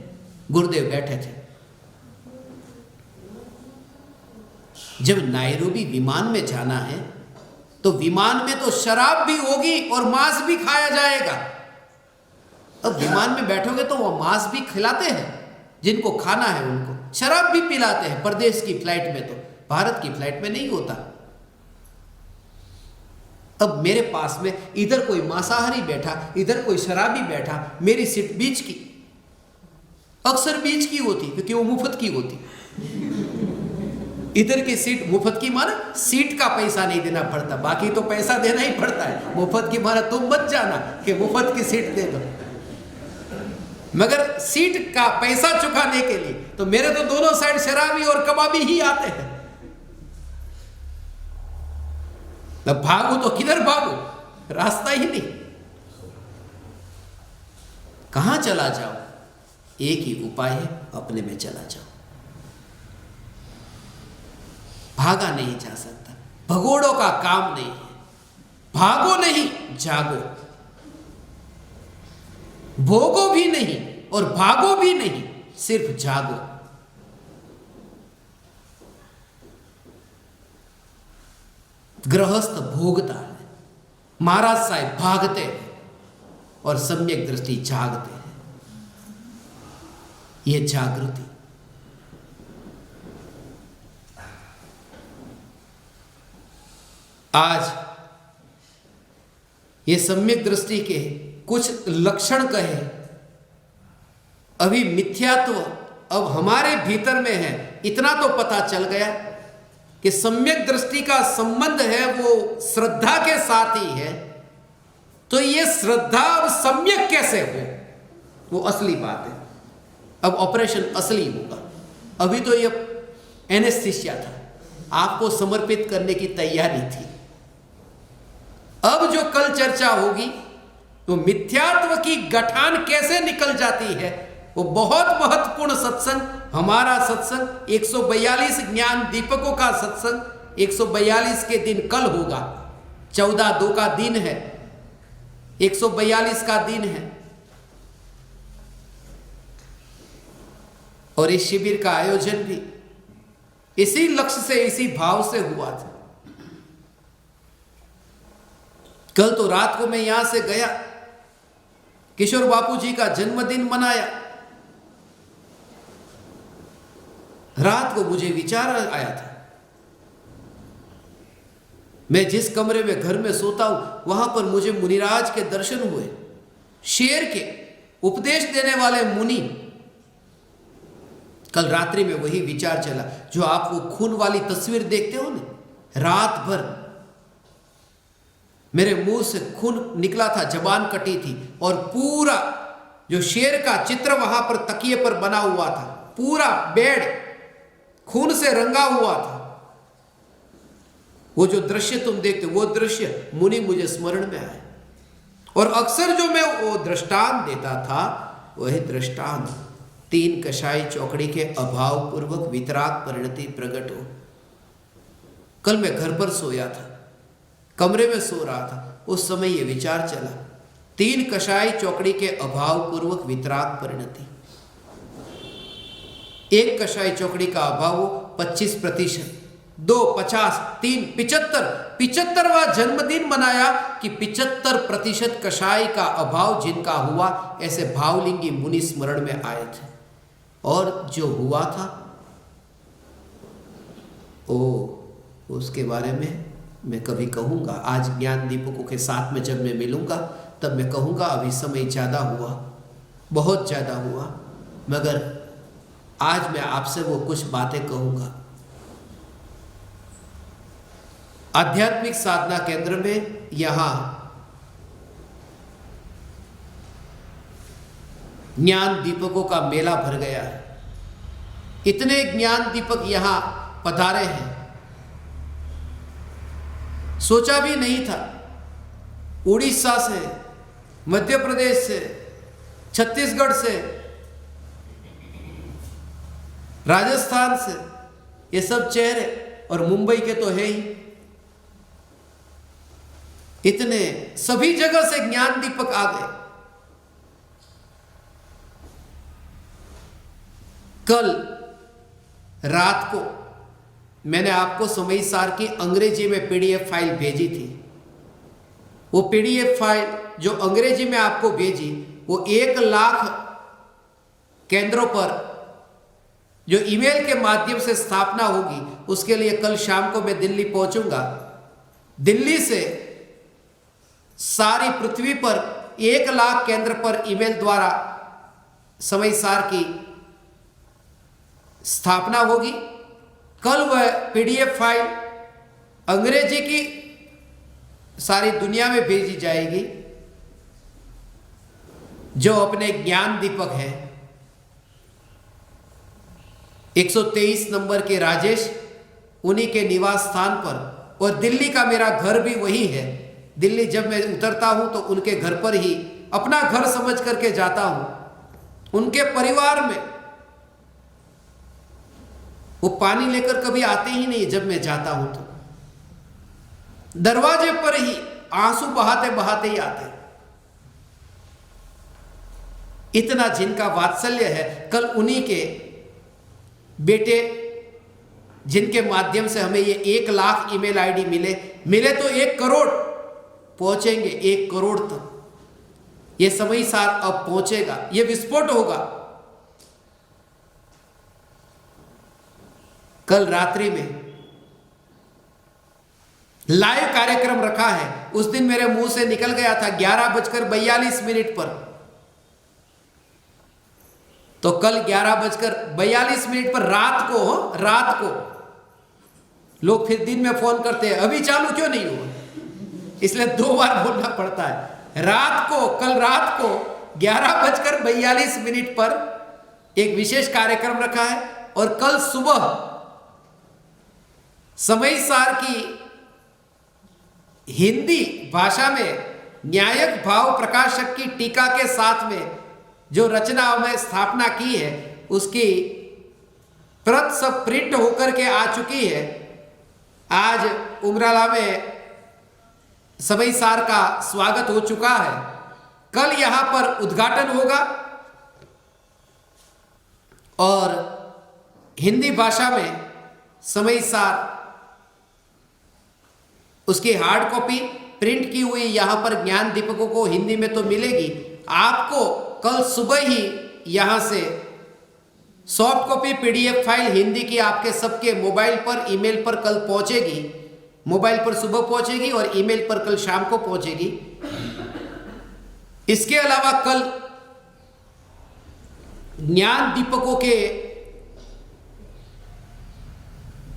गुरुदेव बैठे थे, जब नायरोबी विमान में जाना है तो विमान में तो शराब भी होगी और मांस भी खाया जाएगा। अब विमान में बैठोगे तो वो मांस भी खिलाते हैं, जिनको खाना है उनको शराब भी पिलाते हैं। परदेश की फ्लाइट में तो, भारत की फ्लाइट में नहीं होता। अब मेरे पास में इधर कोई मांसाहारी बैठा, इधर कोई शराबी बैठा, मेरी सीट बीच की, अक्सर बीच की होती क्योंकि वो मुफ्त की होती। इधर की सीट मुफ्त की माना सीट का पैसा नहीं देना पड़ता, बाकी तो पैसा देना ही पड़ता है। मुफ्त की माना तुम मत जाना कि मुफ्त की सीट दे दो, मगर सीट का पैसा चुकाने के लिए तो मेरे तो दोनों साइड शराबी और कबाबी ही आते हैं। अब भागू तो किधर भागू, रास्ता ही नहीं, कहां चला जाओ? एक ही उपाय है, अपने में चला जाओ। भागा नहीं जा सकता, भगोड़ों का काम नहीं है। भागो नहीं, जागो, भोगो भी नहीं और भागो भी नहीं, सिर्फ जागो। गृहस्थ भोगता है, महाराज साहब भागते हैं और सम्यक दृष्टि जागते हैं। यह जागृति आज ये सम्यक दृष्टि के कुछ लक्षण कहे। अभी मिथ्यात्व अब हमारे भीतर में है, इतना तो पता चल गया कि सम्यक दृष्टि का संबंध है वो श्रद्धा के साथ ही है। तो ये श्रद्धा अब सम्यक कैसे हो, वो असली बात है। अब ऑपरेशन असली होगा। अभी तो ये एनेस्थीसिया था, आपको समर्पित करने की तैयारी थी। अब जो कल चर्चा होगी तो मिथ्यात्व की गठान कैसे निकल जाती है, वो बहुत महत्वपूर्ण सत्संग, हमारा सत्संग 142 ज्ञान दीपकों का सत्संग 142 के दिन कल होगा। 14/2 का दिन है, 142 का दिन है। और इस शिविर का आयोजन भी इसी लक्ष्य से, इसी भाव से हुआ था। कल तो रात को मैं यहां से गया, किशोर बापू जी का जन्मदिन मनाया। रात को मुझे विचार आया था, मैं जिस कमरे में घर में सोता हूं वहां पर मुझे मुनिराज के दर्शन हुए। शेर के उपदेश देने वाले मुनि। कल रात्रि में वही विचार चला, जो आप वो खून वाली तस्वीर देखते हो ना, रात भर मेरे मुंह से खून निकला था, जबान कटी थी और पूरा जो शेर का चित्र वहां पर तकिए पर बना हुआ था, पूरा बेड खून से रंगा हुआ था। वो जो दृश्य तुम देखते, वो दृश्य मुनि मुझे स्मरण में आए। और अक्सर जो मैं वो दृष्टांत देता था, वही दृष्टांत 3 कषाय चौकड़ी के अभाव पूर्वक वितराग परिणति प्रकट हो। कल मैं घर पर सोया था, कमरे में सो रहा था, उस समय ये विचार चला, 3 कषाय चौकड़ी के अभाव पूर्वक वितराग परिणति। 1 कषाय चौकड़ी का अभाव हो 25%, 2 50, 3 75, 75वां जन्मदिन मनाया कि 75% कषाय का अभाव जिनका हुआ, ऐसे भावलिंगी मुनि स्मरण में आए थे। और जो हुआ था उसके बारे में मैं कभी कहूँगा। आज ज्ञान दीपकों के साथ में जब मैं मिलूँगा तब मैं कहूँगा। अभी समय ज़्यादा हुआ, बहुत ज़्यादा हुआ, मगर आज मैं आपसे वो कुछ बातें कहूंगा। आध्यात्मिक साधना केंद्र में यहां ज्ञान दीपकों का मेला भर गया है। इतने ज्ञान दीपक यहां पधारे हैं, सोचा भी नहीं था। उड़ीसा से, मध्य प्रदेश से, छत्तीसगढ़ से, राजस्थान से, ये सब चेहरे, और मुंबई के तो है ही। इतने सभी जगह से ज्ञान दीपक आ गए। कल रात को मैंने आपको समयसार की अंग्रेजी में पीडीएफ फाइल भेजी थी। वो पीडीएफ फाइल जो अंग्रेजी में आपको भेजी, वो 1 लाख केंद्रों पर जो ईमेल के माध्यम से स्थापना होगी, उसके लिए कल शाम को मैं दिल्ली पहुंचूंगा। दिल्ली से सारी पृथ्वी पर 1 लाख केंद्र पर ईमेल द्वारा समयसार की स्थापना होगी। कल वह पीडीएफ फाइल अंग्रेजी की सारी दुनिया में भेजी जाएगी। जो अपने ज्ञान दीपक है 123 नंबर के राजेश, उन्हीं के निवास स्थान पर, और दिल्ली का मेरा घर भी वही है। दिल्ली जब मैं उतरता हूं तो उनके घर पर ही अपना घर समझ करके जाता हूं। उनके परिवार में वो पानी लेकर कभी आते ही नहीं। जब मैं जाता हूं तो दरवाजे पर ही आंसू बहाते बहाते ही आते। इतना जिनका वात्सल्य है। कल उन्हीं के बेटे, जिनके माध्यम से हमें ये 1 लाख ईमेल आईडी मिले तो 1 करोड़ पहुंचेंगे। 1 करोड़ तक ये समयसार अब पहुंचेगा, ये विस्फोट होगा। कल रात्रि में लाइव कार्यक्रम रखा है। उस दिन मेरे मुंह से निकल गया था 11:42 पर, तो कल 11:42 पर रात को लोग फिर दिन में फोन करते हैं, अभी चालू क्यों नहीं हुआ, इसलिए 2 बार बोलना पड़ता है। कल रात को 11:42 पर एक विशेष कार्यक्रम रखा है, और कल सुबह समयसार की हिंदी भाषा में न्यायक भाव प्रकाशक की टीका के साथ में जो रचना में स्थापना की है, उसकी प्रत सब प्रिंट होकर के आ चुकी है। आज उमराला में समयसार का स्वागत हो चुका है। कल यहां पर उद्घाटन होगा, और हिंदी भाषा में समयसार उसकी हार्ड कॉपी प्रिंट की हुई यहां पर ज्ञान दीपकों को हिंदी में तो मिलेगी। आपको कल सुबह ही यहां से soft copy PDF file Hindi की आपके सबके मोबाइल पर, ईमेल पर कल पहुंचेगी। मोबाइल पर सुबह पहुंचेगी और ईमेल पर कल शाम को पहुंचेगी। इसके अलावा कल ज्ञान दीपकों के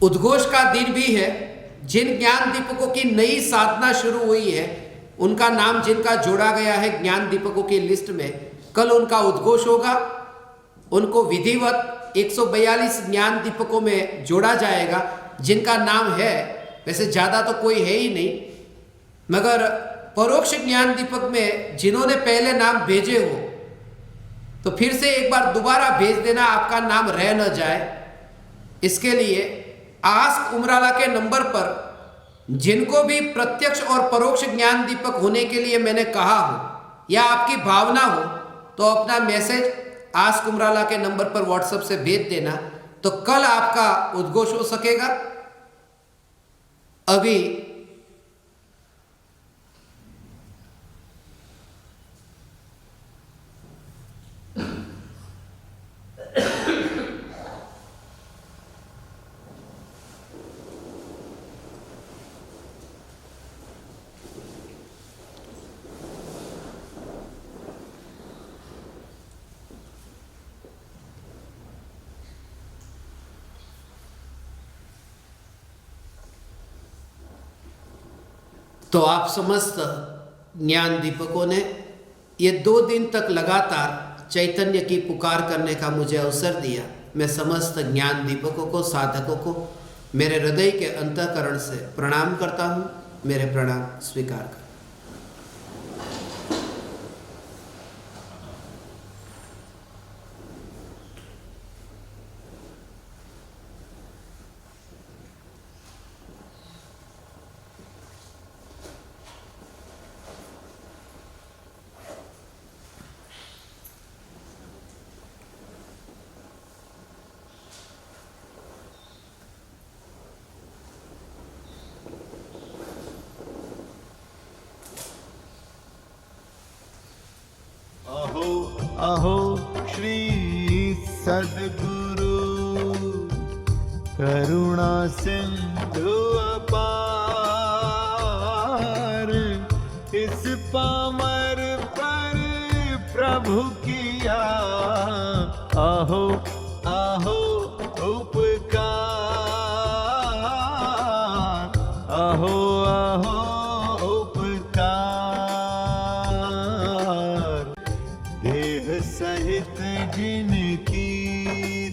उद्घोष का दिन भी है। जिन ज्ञान दीपकों की नई साधना शुरू हुई है, उनका नाम जिनका जोड़ा गया है ज्ञान दीपकों की लिस्ट में, कल उनका उद्घोष होगा। उनको विधिवत 142 ज्ञान दीपकों में जोड़ा जाएगा, जिनका नाम है, वैसे ज्यादा तो कोई है ही नहीं, मगर परोक्ष ज्ञान दीपक में जिन्होंने पहले नाम भेजे हो, तो फिर से एक बार दोबारा भेज देना, आपका नाम रह न जाए। इसके लिए आस्क उमराला के नंबर पर जिनको भी प्रत्यक्ष और परोक्ष ज्ञान दीपक होने के लिए मैंने कहा हो, या आपकी भावना हो, तो अपना मैसेज आस्क उमराला के नंबर पर व्हाट्सएप से भेज देना, तो कल आपका उद्घोष हो सकेगा। अभी तो आप समस्त ज्ञान दीपकों ने ये 2 दिन तक लगातार चैतन्य की पुकार करने का मुझे अवसर दिया। मैं समस्त ज्ञान दीपकों को, साधकों को मेरे हृदय के अंतःकरण से प्रणाम करता हूँ। मेरे प्रणाम स्वीकार कर। अहो श्री सद्गुरु करुणा सिंधु अपार, इस पामर पर प्रभु किया अहो अहो उपकार, अहो अहो सहित जिनकी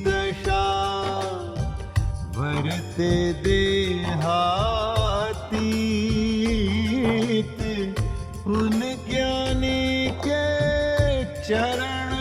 दशा वरते देहातीत, उन ज्ञानी के चरण